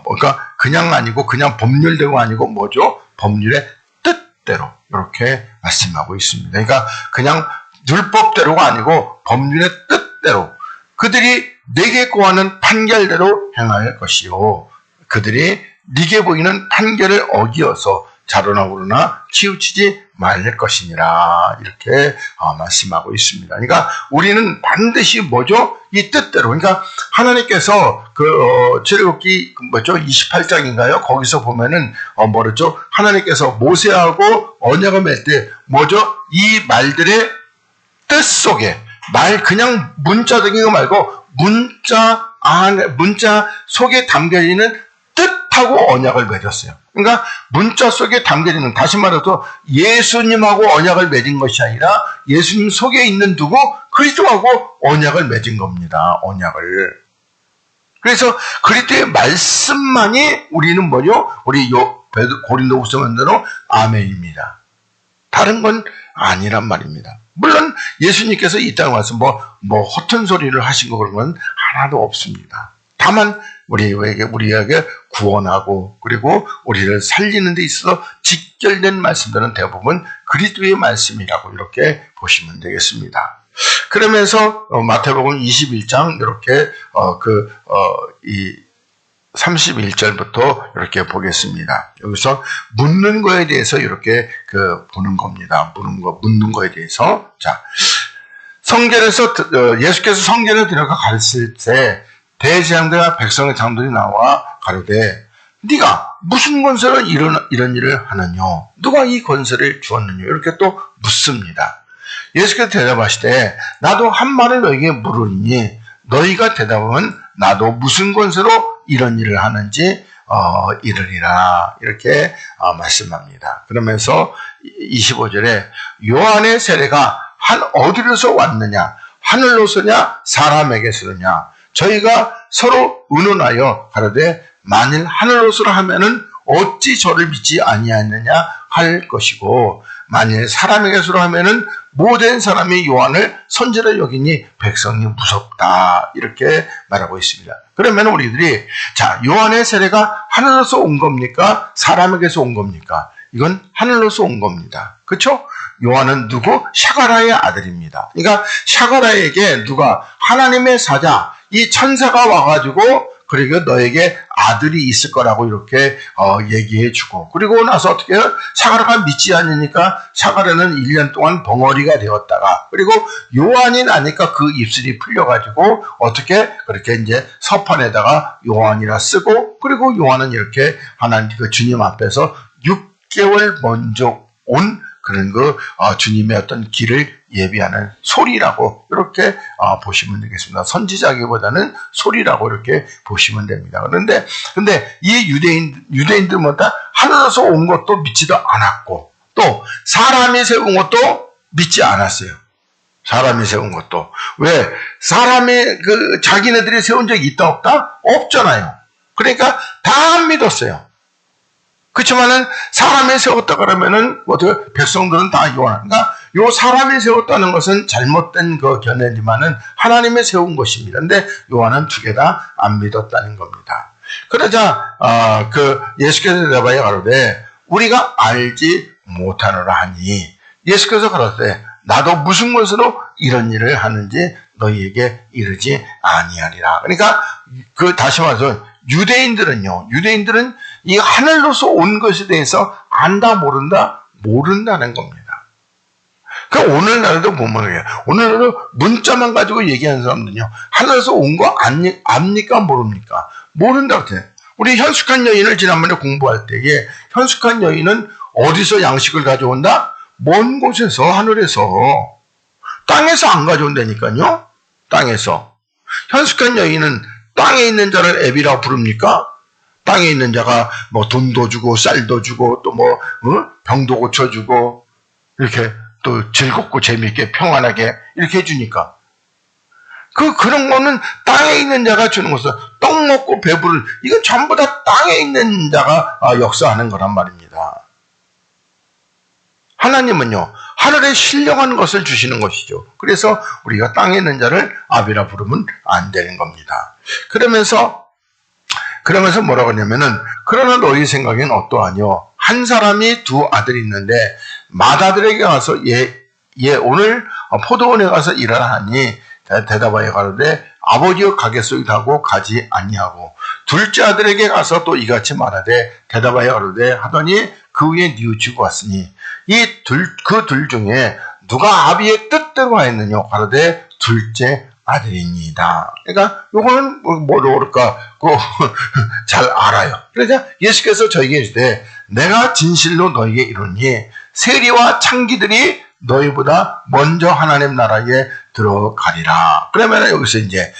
그러니까 그냥 아니고 그냥 법률대로 아니고 뭐죠? 법률의 뜻대로 이렇게 말씀하고 있습니다. 그러니까 그냥 율법대로가 아니고 법률의 뜻대로 그들이 네게 고하는 판결대로 행할 것이요 그들이 네게 보이는 판결을 어기어서 자로나 우로나 치우치지 말릴 것이니라 이렇게 말씀하고 있습니다. 그러니까 우리는 반드시 뭐죠? 이 뜻대로. 그러니까 하나님께서 출애굽기 28장인가요? 거기서 보면은 뭐랬죠? 하나님께서 모세하고 언약을 맺을 때 뭐죠? 이 말들의 뜻 속에 말 그냥 문자적인 거 말고 문자 속에 담겨 있는 뜻하고 언약을 맺었어요. 그러니까 문자 속에 담겨 있는, 다시 말해서 예수님하고 언약을 맺은 것이 아니라 예수님 속에 있는 누구? 그리스도하고 언약을 맺은 겁니다. 언약을. 그래서 그리스도의 말씀만이 우리는 뭐죠? 우리 고린도후서 말대로 아멘입니다. 다른 건 아니란 말입니다. 물론 예수님께서 이 땅에 와서 뭐 허튼 소리를 하신 거 그런 건 하나도 없습니다. 다만 우리에게 구원하고 그리고 우리를 살리는 데 있어서 직결된 말씀들은 대부분 그리스도의 말씀이라고 이렇게 보시면 되겠습니다. 그러면서 마태복음 21장 이렇게 이 31절부터 이렇게 보겠습니다. 여기서 묻는 거에 대해서 이렇게 보는 겁니다. 묻는 거에 대해서. 자, 성전에서 예수께서 성전에 들어가 가르칠 때 대제사장들과 백성의 장들이 나와 가로되 네가 무슨 권세로 이런 일을 하느냐? 누가 이 권세를 주었느냐? 이렇게 또 묻습니다. 예수께서 대답하시되 나도 한 말을 너희에게 물으니 너희가 대답하면 나도 무슨 권세로 이런 일을 하는지 이르리라. 이렇게 말씀합니다. 그러면서 25절에 요한의 세례가 어디로서 왔느냐? 하늘로서냐? 사람에게서냐? 저희가 서로 의논하여 가로되 만일 하늘로서라 하면은 어찌 저를 믿지 아니하느냐 할 것이고 만일 사람에게서라 하면은 모든 사람이 요한을 선지라 여기니 백성이 무섭다. 이렇게 말하고 있습니다. 그러면 우리들이 자, 요한의 세례가 하늘로서 온 겁니까? 사람에게서 온 겁니까? 이건 하늘로서 온 겁니다. 그렇죠? 요한은 누구? 샤가라의 아들입니다. 그러니까 샤가라에게 누가 하나님의 사자, 이 천사가 와가지고 그리고 너에게 아들이 있을 거라고 이렇게 얘기해 주고 그리고 나서 어떻게 해요? 샤가라가 믿지 않으니까 샤가라는 1년 동안 벙어리가 되었다가 그리고 요한이 나니까 그 입술이 풀려가지고 어떻게 그렇게 이제 서판에다가 요한이라 쓰고 그리고 요한은 이렇게 하나님 그 주님 앞에서 6개월 먼저 온 그런 주님의 어떤 길을 예비하는 소리라고 이렇게 보시면 되겠습니다. 선지자기보다는 소리라고 이렇게 보시면 됩니다. 근데 이 유대인들마다 하늘에서 온 것도 믿지도 않았고 또 사람이 세운 것도 믿지 않았어요. 사람이 세운 것도. 왜? 사람이 자기네들이 세운 적이 있다 없다? 없잖아요. 그러니까 다 안 믿었어요. 그렇지만은 사람이 세웠다 그러면은 어떻게 백성들은 다 요한인가? 요 사람이 세웠다는 것은 잘못된 견해지만은 하나님이 세운 것입니다. 근데 요한은 두 개 다 안 믿었다는 겁니다. 그러자 예수께서 대답하여 가로되 우리가 알지 못하노라 하니 예수께서 가로되 나도 무슨 것으로 이런 일을 하는지 너희에게 이르지 아니하리라. 그러니까 다시 말해서 유대인들은 이 하늘로서 온 것에 대해서 안다 모른다는 겁니다. 그러니까 오늘날에도 보면 오늘날에도 문자만 가지고 얘기하는 사람들은요 하늘에서 온 거 압니까 모릅니까? 모른다고 해요. 우리 현숙한 여인을 지난번에 공부할 때에 현숙한 여인은 어디서 양식을 가져온다? 먼 곳에서 하늘에서 땅에서 안 가져온다니까요. 땅에서. 현숙한 여인은 땅에 있는 자를 애비라고 부릅니까? 땅에 있는 자가 돈도 주고 쌀도 주고 또 병도 고쳐주고 이렇게 또 즐겁고 재미있게 평안하게 이렇게 해주니까 그런 거는 땅에 있는 자가 주는 것은 떡 먹고 배부를 이건 전부 다 땅에 있는 자가 역사하는 거란 말입니다. 하나님은요 하늘에 신령한 것을 주시는 것이죠. 그래서 우리가 땅에 있는 자를 아비라 부르면 안 되는 겁니다. 그러면서 뭐라고 하냐면은 그러나 너희 생각엔 어떠하뇨? 한 사람이 두 아들이 있는데 맏아들에게 가서 얘 오늘 포도원에 가서 일하라 하니 대답하여 가로되 아버지여 가겠소이다 하고 가지 아니하고 둘째 아들에게 가서 또 이같이 말하되 대답하여 가로되 하더니 그 위에 뉘우치고 왔으니 그 둘 중에 누가 아비의 뜻대로 하였느냐 가로되 둘째 아들입니다. 그러니까 요거는 뭐로 그럴까 잘 알아요. 그러자 예수께서 저에게 이르시되 내가 진실로 너희에게 이르니 세리와 창기들이 너희보다 먼저 하나님 나라에 들어가리라. 그러면 여기서 이제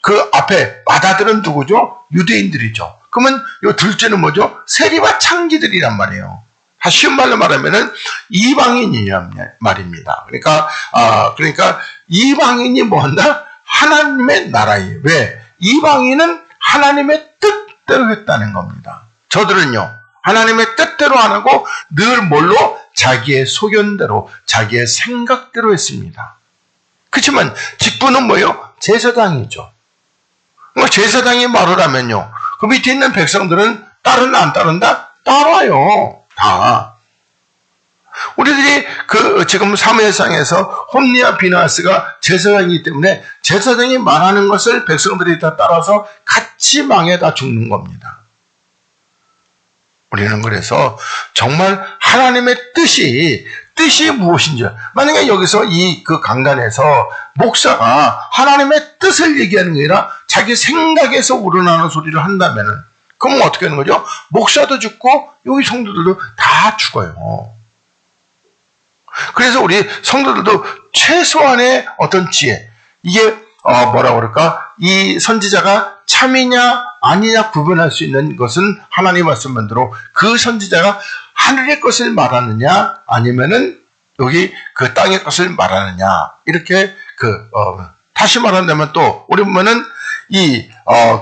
그 앞에 맏아들은 누구죠? 유대인들이죠. 그러면 요 둘째는 뭐죠? 세리와 창기들이란 말이에요. 쉬운 말로 말하면은 이방인이란 말입니다. 그러니까 이방인이 뭐한다? 하나님의 나라에. 왜? 이방인은 하나님의 뜻대로 했다는 겁니다. 저들은요, 하나님의 뜻대로 안 하고 늘 뭘로? 자기의 소견대로, 자기의 생각대로 했습니다. 그렇지만 직분은 뭐예요? 제사장이죠. 제사장이 말을 하면요, 그 밑에 있는 백성들은 따른다, 안 따른다? 따라요. 다. 우리들이 지금 사무엘상에서 홈리와 비나스가 제사장이기 때문에 제사장이 말하는 것을 백성들이 다 따라서 같이 망해다 죽는 겁니다. 우리는 그래서 정말 하나님의 뜻이 무엇인지, 만약에 여기서 그 강단에서 목사가 하나님의 뜻을 얘기하는 게 아니라 자기 생각에서 우러나는 소리를 한다면은, 그럼 어떻게 하는 거죠? 목사도 죽고 여기 성도들도 다 죽어요. 그래서 우리 성도들도 최소한의 어떤 지혜, 이게 뭐라 그럴까? 이 선지자가 참이냐 아니냐 구분할 수 있는 것은 하나님 말씀만대로 그 선지자가 하늘의 것을 말하느냐 아니면은 여기 그 땅의 것을 말하느냐, 이렇게 다시 말한다면 또 우리 보면은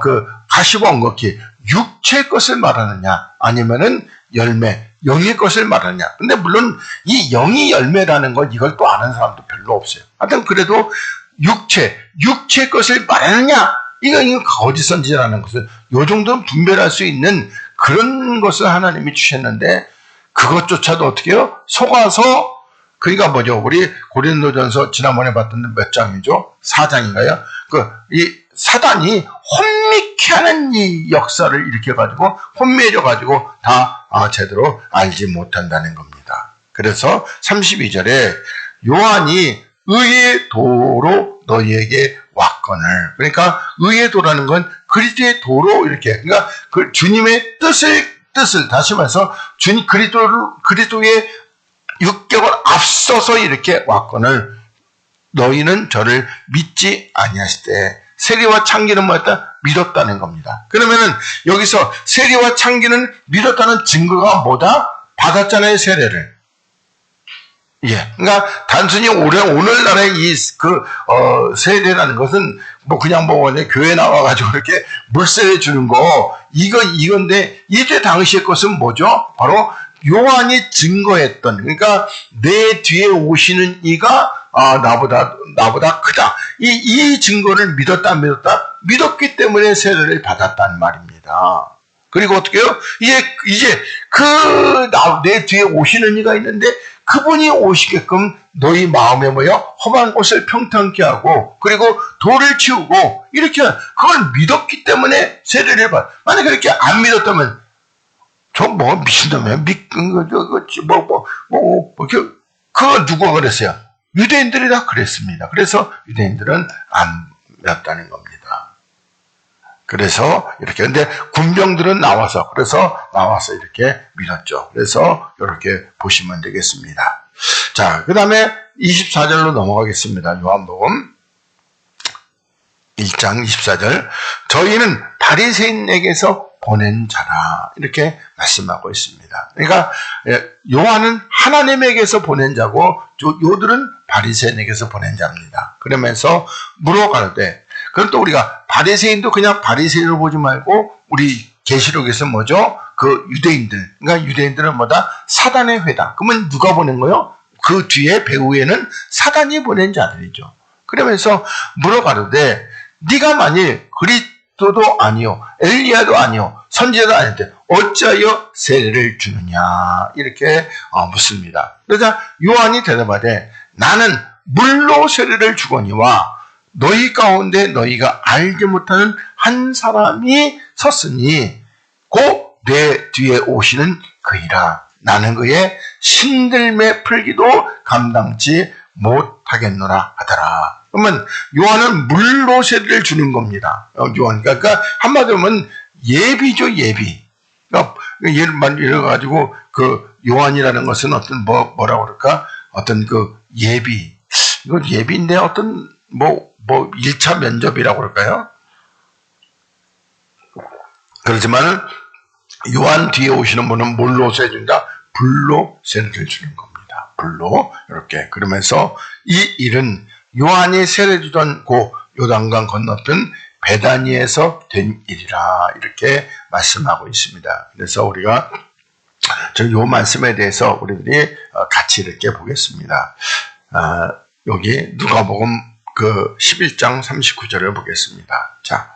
그 가시와 엉겅퀴 육체의 것을 말하느냐 아니면은 열매 영의 것을 말하느냐. 근데 물론 이 영이 열매라는 건 이걸 또 아는 사람도 별로 없어요. 하여튼 그래도 육체의 것을 말하느냐, 이거 거짓 선지자라는 것을 요 정도는 분별할 수 있는 그런 것을 하나님이 주셨는데, 그것조차도 어떻게 해요? 속아서, 그러니까 뭐죠? 우리 고린도전서 지난번에 봤던 몇 장이죠? 4장인가요? 이 사단이 혼미케 하는 이 역사를 일으켜가지고, 혼미해져가지고 다 제대로 알지 못한다는 겁니다. 그래서 32절에 요한이 의의 도로 너희에게 왔거늘. 그러니까 의의 도라는 건 그리스도의 도로, 이렇게, 그러니까 그 주님의 뜻을 다시 말해서 그리스도의 육격을 앞서서 이렇게 왔거늘 너희는 저를 믿지 아니하실 때, 세리와 창기는 뭐였다? 믿었다는 겁니다. 그러면은 여기서 세리와 창기는 믿었다는 증거가 뭐다? 받았잖아요, 세례를. 예. 그러니까 단순히 오늘날의 세례라는 것은 그냥 교회 나와가지고 이렇게 물세례 주는 거, 이건데, 이때 당시의 것은 뭐죠? 바로 요한이 증거했던, 그러니까 내 뒤에 오시는 이가 나보다 크다. 이 증거를 믿었다, 안 믿었다? 믿었기 때문에 세례를 받았단 말입니다. 그리고 어떻게 해요? 이제 내 뒤에 오시는 이가 있는데, 그분이 오시게끔 너희 마음에 험한 곳을 평탄케 하고, 그리고 돌을 치우고, 이렇게 그걸 믿었기 때문에 세례를 받아. 만약에 그렇게 안 믿었다면, 미친놈이야. 그거 누가 그랬어요? 유대인들이 다 그랬습니다. 그래서 유대인들은 안 믿었다는 겁니다. 그래서 이렇게, 근데 군병들은 나와서 이렇게 믿었죠. 그래서 이렇게 보시면 되겠습니다. 자, 그 다음에 24절로 넘어가겠습니다. 요한복음 1장 24절. 저희는 바리새인에게서 보낸 자라, 이렇게 말씀하고 있습니다. 그러니까 요한은 하나님에게서 보낸 자고, 요들은 바리새인에게서 보낸 자입니다. 그러면서 물어가는데, 그럼 또 우리가 바리새인도 그냥 바리새인으로 보지 말고, 우리 계시록에서 뭐죠? 그 유대인들, 그러니까 유대인들은 뭐다? 사단의 회다. 그러면 누가 보낸 거요? 그 뒤에 배후에는 사단이 보낸 자들이죠. 그러면서 물어가는데, 네가 만일 그리스도도 아니요, 엘리야도 아니요, 선지자도 아닌데 어찌하여 세례를 주느냐, 이렇게 묻습니다. 그러자 요한이 대답하되, 나는 물로 세례를 주거니와 너희 가운데 너희가 알지 못하는 한 사람이 섰으니 곧 내 뒤에 오시는 그이라. 나는 그의 신들매 풀기도 감당치 못하겠노라 하더라. 그러면 요한은 물로 세례를 주는 겁니다. 그러니까 한마디로 하면 예비죠, 예비. 그러니까 예를 가지고 그 요한이라는 것은 어떤 뭐라고 그럴까? 어떤 그 예비. 이거 예비인데 어떤 1차 면접이라고 그럴까요? 그렇지만 요한 뒤에 오시는 분은 뭘로 세례 준다? 불로 세례를 주는 겁니다. 불로, 이렇게. 그러면서 이 일은 요한이 세례 주던 요단강 건너편 베다니에서 된 일이라, 이렇게 말씀하고 있습니다. 그래서 우리가 요 말씀에 대해서 우리들이 같이 이렇게 보겠습니다. 여기 누가복음 11장 39절을 보겠습니다. 자,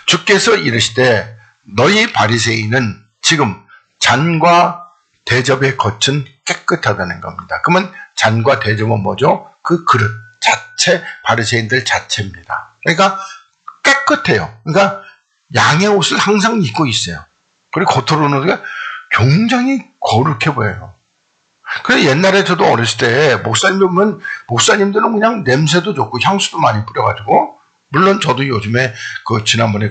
주께서 이르시되 너희 바리새인은 지금 잔과 대접의 겉은 깨끗하다는 겁니다. 그러면 잔과 대접은 뭐죠? 그 그릇 자체, 바리새인들 자체입니다. 그러니까 깨끗해요. 그러니까 양의 옷을 항상 입고 있어요. 그리고 겉으로는 굉장히 거룩해 보여요. 그래서 옛날에 저도 어렸을 때 목사님들은 그냥 냄새도 좋고 향수도 많이 뿌려가지고, 물론 저도 요즘에 지난번에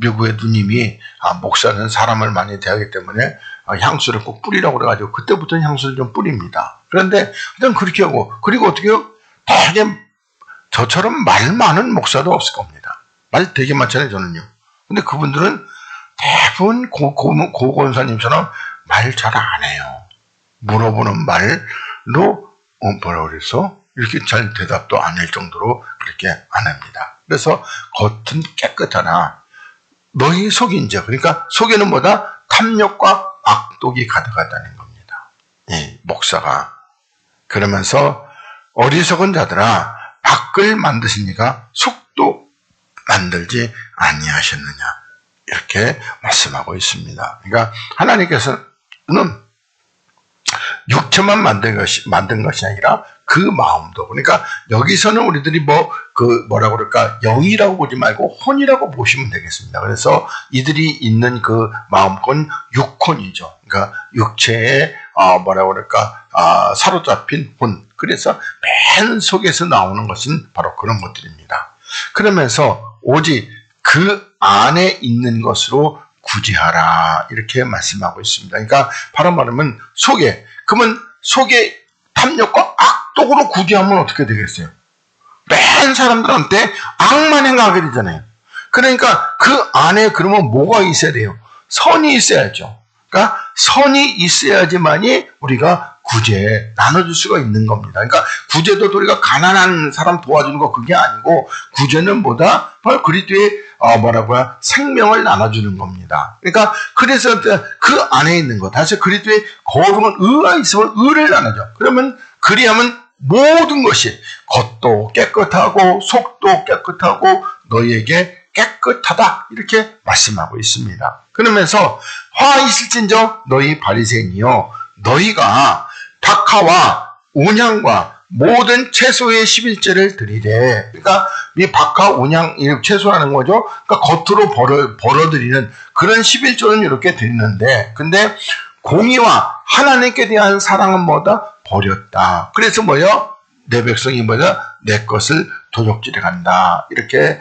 미국의 누님이 목사는 사람을 많이 대하기 때문에 향수를 꼭 뿌리라고 그래가지고 그때부터는 향수를 좀 뿌립니다. 그런데 일단 그렇게 하고, 그리고 어떻게 해요? 되게 저처럼 말 많은 목사도 없을 겁니다. 말 되게 많잖아요, 저는요. 근데 그분들은 대부분 고건사님처럼 말 잘 안 해요. 물어보는 말로 뭐라 그래서 이렇게 잘 대답도 안 할 정도로 그렇게 안 합니다. 그래서 겉은 깨끗하나 너희 속이 이제, 그러니까 속에는 뭐다? 탐욕과 악독이 가득하다는 겁니다. 이 목사가. 그러면서 어리석은 자들아, 밖을 만드시니까 속도 만들지 아니하셨느냐, 이렇게 말씀하고 있습니다. 그러니까 하나님께서는 육체만 만든 것이 아니라 그 마음도, 그러니까 여기서는 우리들이 뭐라고 그럴까, 영이라고 보지 말고 혼이라고 보시면 되겠습니다. 그래서 이들이 있는 그 마음은 육혼이죠. 그러니까 육체에 뭐라고 그럴까, 사로잡힌 혼. 그래서 맨 속에서 나오는 것은 바로 그런 것들입니다. 그러면서 오직 그 안에 있는 것으로 구제하라, 이렇게 말씀하고 있습니다. 그러니까 바로 말하면 그러면 속에 탐욕과 악독으로 구제하면 어떻게 되겠어요? 맨 사람들한테 악만 행하게 되잖아요. 그러니까 그 안에 그러면 뭐가 있어야 돼요? 선이 있어야죠. 그러니까 선이 있어야지만이 우리가 구제에 나눠줄 수가 있는 겁니다. 그러니까 구제도 우리가 가난한 사람 도와주는 거 그게 아니고, 구제는 뭐다? 바로 그리스도의 생명을 나눠주는 겁니다. 그러니까 그래서 그 안에 있는 것, 다시 그리스도의 거룩한 의가 있으면 의를 나눠줘. 그러면 그리하면 모든 것이 겉도 깨끗하고 속도 깨끗하고 너희에게 깨끗하다, 이렇게 말씀하고 있습니다. 그러면서 화 있을진저 너희 바리새인이여, 너희가 박하와 온향과 모든 채소의 11제를 드리되, 그러니까 이 박하, 온향, 채소라는 거죠. 그러니까 겉으로 벌어들이는 그런 11조는 이렇게 드리는데, 근데 공의와 하나님께 대한 사랑은 뭐다? 버렸다. 그래서 뭐요? 내 백성이 내 것을 도적질해 간다, 이렇게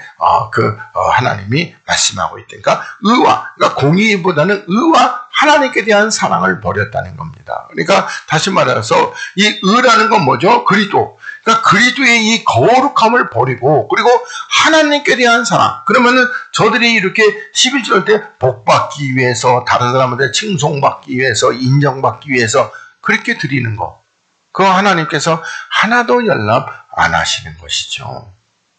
하나님이 말씀하고 있으니까 그러니까 공의보다는 의와 하나님께 대한 사랑을 버렸다는 겁니다. 그러니까 다시 말해서 이 의라는 건 뭐죠? 그리스도. 그러니까 그리스도의 이 거룩함을 버리고, 그리고 하나님께 대한 사랑. 그러면은 저들이 이렇게 11절 때 복받기 위해서, 다른 사람한테 칭송받기 위해서, 인정받기 위해서 그렇게 드리는 거, 그거 하나님께서 하나도 연락 안 하시는 것이죠.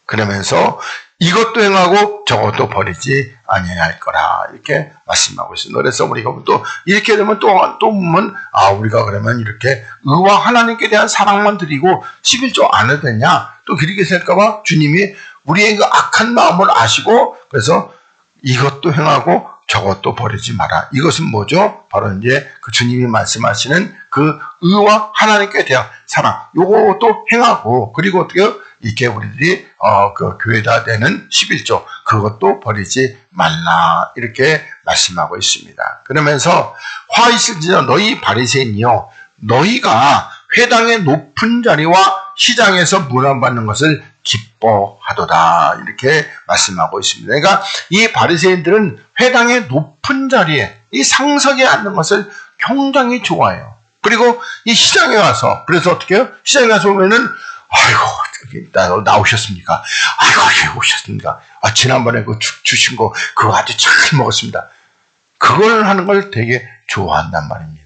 그러면서 이것도 행하고 저것도 버리지 아니할 거라, 이렇게 말씀하고 있습니다. 그래서 우리가 또 이렇게 되면 또 보면, 우리가 그러면 이렇게 의와 하나님께 대한 사랑만 드리고 11조 안 해도 되냐, 또 그렇게 될까봐 주님이 우리의 그 악한 마음을 아시고, 그래서 이것도 행하고 저것도 버리지 마라. 이것은 뭐죠? 바로 이제 그 주님이 말씀하시는 그 의와 하나님께 대한 사랑, 요것도 행하고, 그리고 어떻게 이렇게 우리들이 그 교회다 되는 11조, 그것도 버리지 말라, 이렇게 말씀하고 있습니다. 그러면서 화 있을지라 너희 바리새인이여, 너희가 회당의 높은 자리와 시장에서 문안받는 것을 기뻐하도다, 이렇게 말씀하고 있습니다. 그러니까 이 바리새인들은 회당의 높은 자리에, 이 상석에 앉는 것을 굉장히 좋아해요. 그리고 이 시장에 가서, 그래서 어떻게 해요? 시장에 가서 보면은, 아이고, 나오셨습니까? 아이고, 오셨습니까? 지난번에 그 주신 거, 그거 아주 잘 먹었습니다. 그걸 하는 걸 되게 좋아한단 말입니다.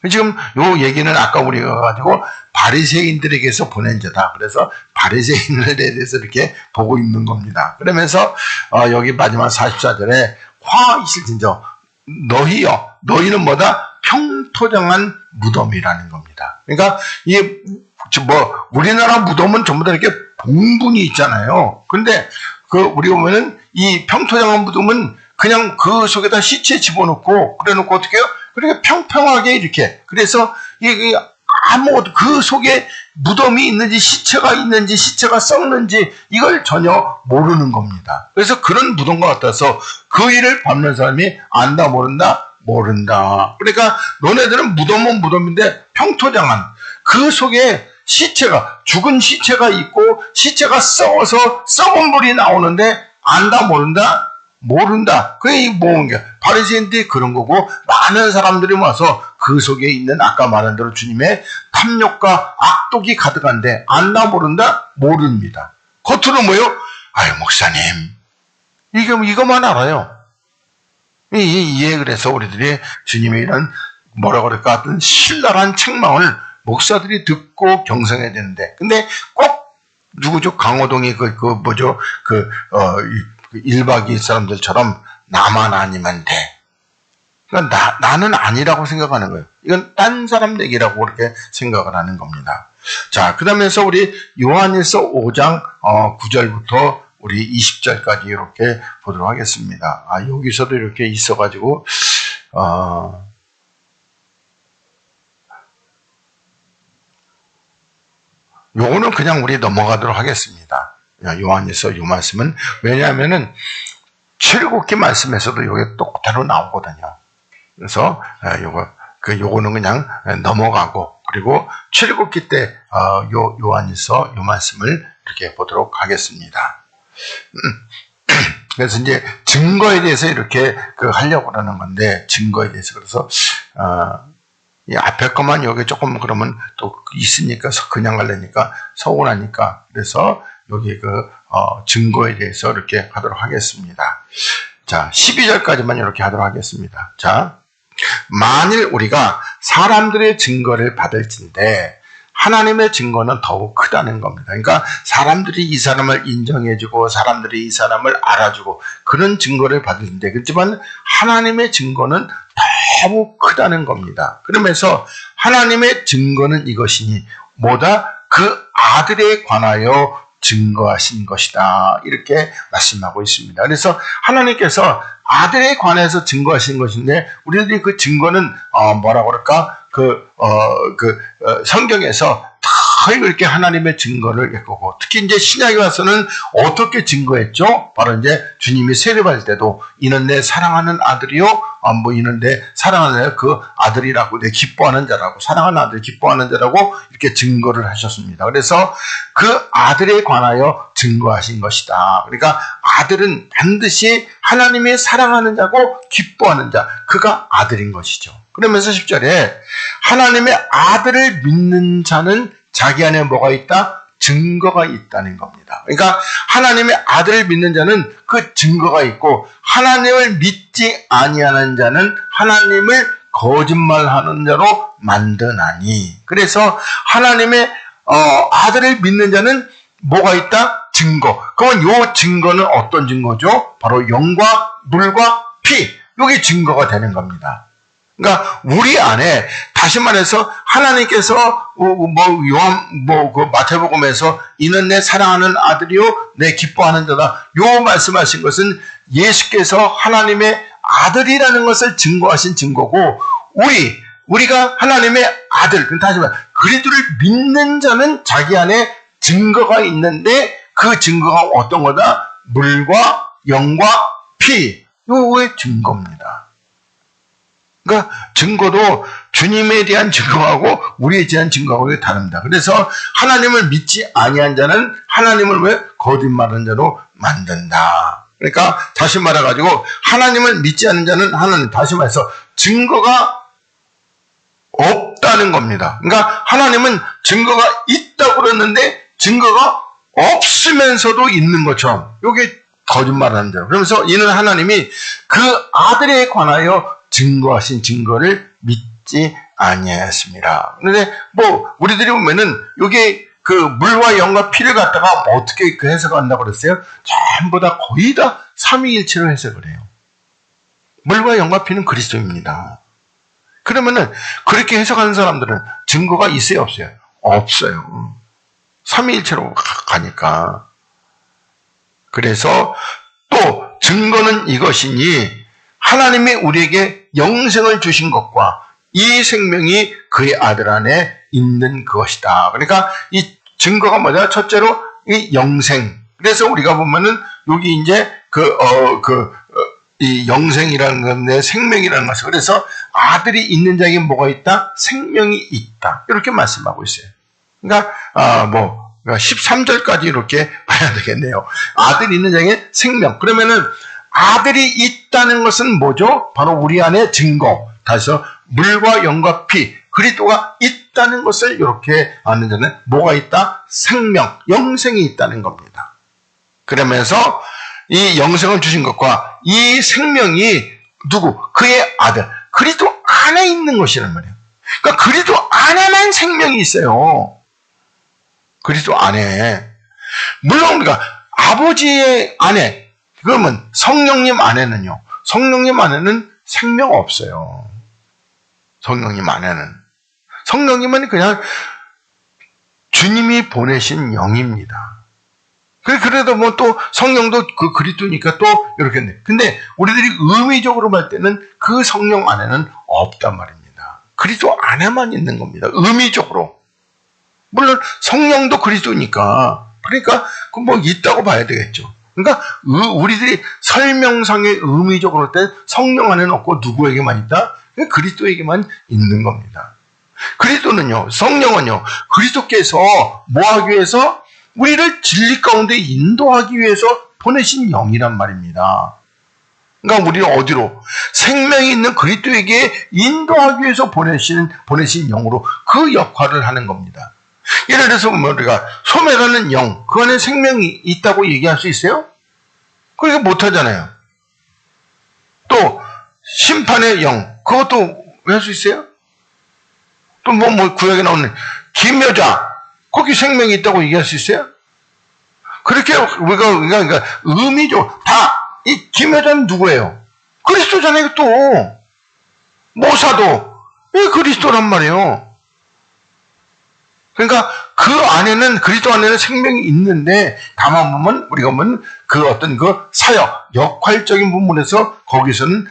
지금 요 얘기는 아까 우리가 가지고 바리새인들에게서 보낸 자다. 그래서 바리새인들에 대해서 이렇게 보고 있는 겁니다. 그러면서 여기 마지막 44절에 화 있을진저 너희여, 너희는 뭐다? 평토장한 무덤이라는 겁니다. 그러니까 우리나라 무덤은 전부 다 이렇게 봉분이 있잖아요. 근데 우리 보면은 이 평토장한 무덤은 그냥 그 속에다 시체 집어넣고, 그래 놓고 어떻게 해요? 그렇게 평평하게 이렇게. 그래서 아무것도 그 속에 무덤이 있는지, 시체가 있는지, 시체가 썩는지 이걸 전혀 모르는 겁니다. 그래서 그런 무덤과 같아서 그 일을 밟는 사람이 안다, 모른다? 모른다. 그러니까 너네들은 무덤은 무덤인데 평토장한 그 속에 죽은 시체가 있고, 시체가 썩어서 썩은 불이 나오는데 안다, 모른다? 모른다. 그게 모르는 게 바리새인들이 그런 거고 많은 사람들이 와서 그 속에 있는 아까 말한 대로 주님의 탐욕과 악독이 가득한데 안다 모른다? 모릅니다. 겉으로 뭐요? 아유 목사님 이거만 알아요. 이에 그래서 우리들이 주님의 이런 뭐라 그럴까 하여튼 신랄한 책망을 목사들이 듣고 경성해야 되는데 근데 꼭 누구죠? 강호동이 그 1박 2일 사람들처럼 나만 아니면 돼. 그러니까 나는 아니라고 생각하는 거예요. 이건 딴 사람 얘기라고 그렇게 생각을 하는 겁니다. 자, 그 다음에서 우리 요한일서 5장 9절부터 우리 20절까지 이렇게 보도록 하겠습니다. 여기서도 이렇게 있어가지고 요거는 그냥 우리 넘어가도록 하겠습니다. 요한일서 요 말씀은 왜냐하면은 출애굽기 말씀에서도 요게 똑바로 나오거든요. 그래서 요거는 그냥 넘어가고 그리고 출애굽기 때 요한일서 요 말씀을 이렇게 보도록 하겠습니다. 그래서 이제 증거에 대해서 이렇게 하려고 하는 건데 증거에 대해서 그래서 이 앞에 것만 여기 조금 그러면 또 있으니까 그냥 가려니까 서운하니까 그래서 여기 증거에 대해서 이렇게 하도록 하겠습니다. 자, 12절까지만 이렇게 하도록 하겠습니다. 자, 만일 우리가 사람들의 증거를 받을진데 하나님의 증거는 더욱 크다는 겁니다. 그러니까 사람들이 이 사람을 인정해주고 사람들이 이 사람을 알아주고 그런 증거를 받을진데 그렇지만 하나님의 증거는 더욱 크다는 겁니다. 그러면서 하나님의 증거는 이것이니 뭐다? 그 아들에 관하여 증거하신 것이다. 이렇게 말씀하고 있습니다. 그래서 하나님께서 아들에 관해서 증거하신 것인데 우리들이 그 증거는 뭐라고 그럴까? 성경에서 다 이렇게 하나님의 증거를 겪고 특히 이제 신약에 와서는 어떻게 증거했죠? 바로 이제 주님이 세례받을 때도 이는 내 사랑하는 아들이요, 이는 내 사랑하는 그 아들이라고 내 기뻐하는 자라고 사랑하는 아들 기뻐하는 자라고 이렇게 증거를 하셨습니다. 그래서 그 아들에 관하여 증거하신 것이다. 그러니까 아들은 반드시 하나님의 사랑하는 자고 기뻐하는 자, 그가 아들인 것이죠. 그러면서 10절에 하나님의 아들을 믿는 자는 자기 안에 뭐가 있다? 증거가 있다는 겁니다. 그러니까 하나님의 아들을 믿는 자는 그 증거가 있고 하나님을 믿지 아니하는 자는 하나님을 거짓말하는 자로 만드나니. 그래서 하나님의 아들을 믿는 자는 뭐가 있다? 증거. 그러면 이 증거는 어떤 증거죠? 바로 영과 물과 피. 이게 증거가 되는 겁니다. 그러니까 우리 안에 다시 말해서 하나님께서 마태복음에서 이는 내 사랑하는 아들이요 내 기뻐하는 자다. 요 말씀하신 것은 예수께서 하나님의 아들이라는 것을 증거하신 증거고 우리가 하나님의 아들, 다시 말해 그리스도를 믿는 자는 자기 안에 증거가 있는데 그 증거가 어떤 거다? 물과 영과 피. 요의 증거입니다. 그러니까 증거도 주님에 대한 증거하고 우리에 대한 증거하고 다릅니다. 그래서 하나님을 믿지 아니한 자는 하나님을 왜 거짓말하는 자로 만든다. 그러니까 다시 말해가지고 하나님을 믿지 않는 자는 하나님, 다시 말해서 증거가 없다는 겁니다. 그러니까 하나님은 증거가 있다고 그랬는데 증거가 없으면서도 있는 것처럼 이게 거짓말하는 자로. 그러면서 이는 하나님이 그 아들에 관하여 증거하신 증거를 믿지 아니하였습니다. 그런데 우리들이 보면은 이게 그 물과 영과 피를 갖다가 어떻게 해석한다고 그랬어요? 전부 다 거의 다 삼위일체로 해석을 해요. 물과 영과 피는 그리스도입니다. 그러면은 그렇게 해석하는 사람들은 증거가 있어요, 없어요? 없어요. 삼위일체로 가니까. 그래서 또 증거는 이것이니 하나님이 우리에게 영생을 주신 것과 이 생명이 그의 아들 안에 있는 것이다. 그러니까 이 증거가 뭐냐? 첫째로 이 영생. 그래서 우리가 보면은 여기 이제 이 영생이라는 건데 생명이라는 것을 그래서 아들이 있는 자에게 뭐가 있다? 생명이 있다. 이렇게 말씀하고 있어요. 그러니까 13절까지 이렇게 봐야 되겠네요. 아들이 있는 자에게 생명. 그러면은 아들이 있다는 것은 뭐죠? 바로 우리 안에 증거. 다시 물과 영과 피, 그리스도가 있다는 것을 이렇게 아는 자는 뭐가 있다? 생명, 영생이 있다는 겁니다. 그러면서 이 영생을 주신 것과 이 생명이 누구? 그의 아들, 그리스도 안에 있는 것이란 말이에요. 그러니까 그리스도 안에만 생명이 있어요. 그리스도 안에. 물론 우리가 아버지의 안에, 그러면 성령님 안에는요. 성령님 안에는 생명 없어요. 성령님 안에는. 성령님은 그냥 주님이 보내신 영입니다. 그래도 뭐 또 성령도 그 그리스도니까 또 이렇게 했네. 근데 우리들이 의미적으로 볼 때는 그 성령 안에는 없단 말입니다. 그리스도 안에만 있는 겁니다. 의미적으로. 물론 성령도 그리스도니까. 그러니까 그 뭐 있다고 봐야 되겠죠. 그러니까 우리들이 설명상의 의미적으로 볼 때 성령 안에는 없고 누구에게만 있다? 그리스도에게만 있는 겁니다. 그리스도는요, 성령은요, 그리스도께서 뭐 하기 위해서? 우리를 진리 가운데 인도하기 위해서 보내신 영이란 말입니다. 그러니까 우리는 어디로? 생명이 있는 그리스도에게 인도하기 위해서 보내신 영으로 그 역할을 하는 겁니다. 예를 들어서 우리가 소매라는 영, 그 안에 생명이 있다고 얘기할 수 있어요? 그러니까 못하잖아요. 또 심판의 영, 그것도 왜 할 수 있어요? 또 뭐 구약에 나오는 김여자, 거기 생명이 있다고 얘기할 수 있어요? 그렇게 우리가 의미죠. 다 이 김여자는 누구예요? 그리스도잖아요. 또 모사도 그리스도란 말이에요. 그러니까 그 안에는 그리스도 안에는 생명이 있는데 다만 보면 우리가 보면 그 어떤 그 사역 역할적인 부분에서 거기서는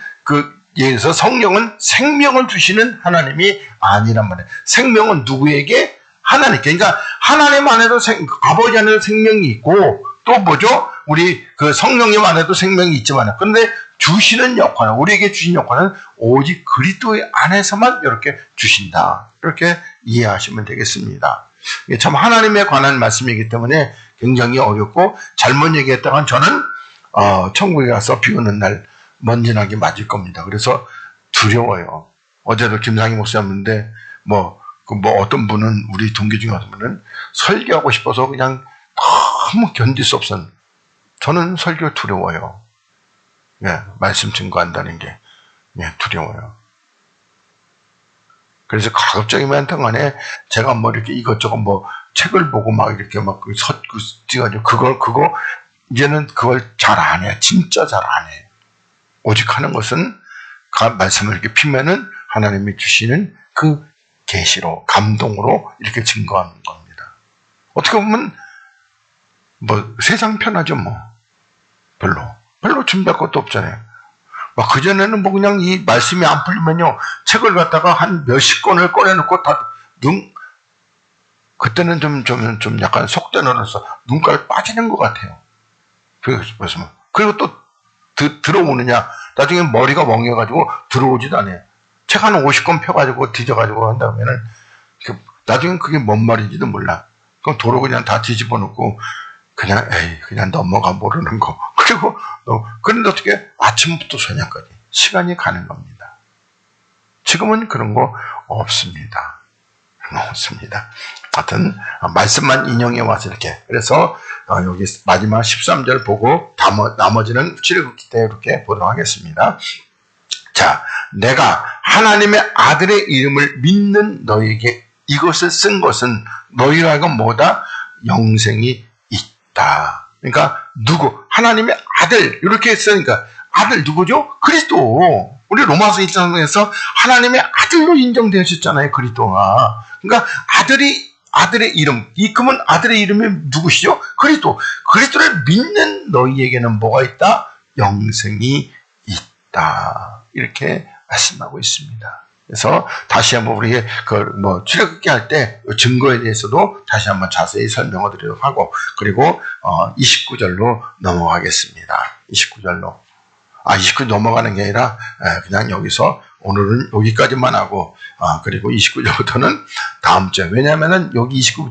예에서 성령은 생명을 주시는 하나님이 아니란 말이에요. 생명은 누구에게? 하나님께. 그러니까 하나님 안에도 아버지 안에도 생명이 있고 또 뭐죠? 우리 그 성령님 안에도 생명이 있지만 그런데 주시는 역할은 우리에게 주신 역할은 오직 그리스도의 안에서만 이렇게 주신다. 이렇게 이해하시면 되겠습니다. 이게 참 하나님에 관한 말씀이기 때문에 굉장히 어렵고 잘못 얘기했다간 저는 천국에 가서 비 오는 날 먼지나게 맞을 겁니다. 그래서 두려워요. 어제도 김상희 목사였는데 어떤 분은 우리 동기 중에 어떤 분은 설교하고 싶어서 그냥 너무 견딜 수 없어요. 저는 설교 두려워요. 말씀 증거한다는 게 두려워요. 그래서 가급적이면 한동안에 제가 이렇게 이것저것 책을 보고 이렇게 뛰어가지고 그거 이제는 그걸 잘 안 해. 진짜 잘 안 해. 오직 하는 것은 말씀을 이렇게 피면은 하나님이 주시는 그 계시로 감동으로 이렇게 증거하는 겁니다. 어떻게 보면 세상 편하죠. 별로 준비할 것도 없잖아요. 그전에는 그냥 이 말씀이 안 풀리면요 책을 갖다가 한 몇십 권을 꺼내놓고 그때는 좀 약간 속되어서 눈깔 빠지는 것 같아요. 그리고 또 들어오느냐 나중에 머리가 멍해가지고 들어오지도 않아요. 책 한 50권 펴가지고 뒤져가지고 한다면은 나중에 그게 뭔 말인지도 몰라. 그럼 도로 그냥 다 뒤집어 놓고 그냥 넘어가 모르는 거. 그리고 그런데 어떻게 아침부터 저녁까지 시간이 가는 겁니다. 지금은 그런 거 없습니다. 없습니다. 하여튼 말씀만 인용해 와서 이렇게 그래서 여기 마지막 13절 보고 나머지는 출애굽기 때 이렇게 보도록 하겠습니다. 자, 내가 하나님의 아들의 이름을 믿는 너에게 이것을 쓴 것은 너희로 하여금 뭐다? 영생이 있다. 그러니까 누구? 하나님의 아들 이렇게 했으니까 아들 누구죠? 그리스도. 우리 로마서 1장에서 하나님의 아들로 인정되셨잖아요. 그리스도가. 그러니까 아들의 이름. 그러면 아들의 이름이 누구시죠? 그리스도. 그리스도를 믿는 너희에게는 뭐가 있다? 영생이 있다. 이렇게 말씀하고 있습니다. 그래서 다시 한번 우리 출애굽기 할 때 증거에 대해서도 다시 한번 자세히 설명을 드리도록 하고 그리고 29절로 넘어가겠습니다. 29절로. 29절 넘어가는 게 아니라 그냥 여기서 오늘은 여기까지만 하고 그리고 29절부터는 다음 주에 왜냐하면은 여기 29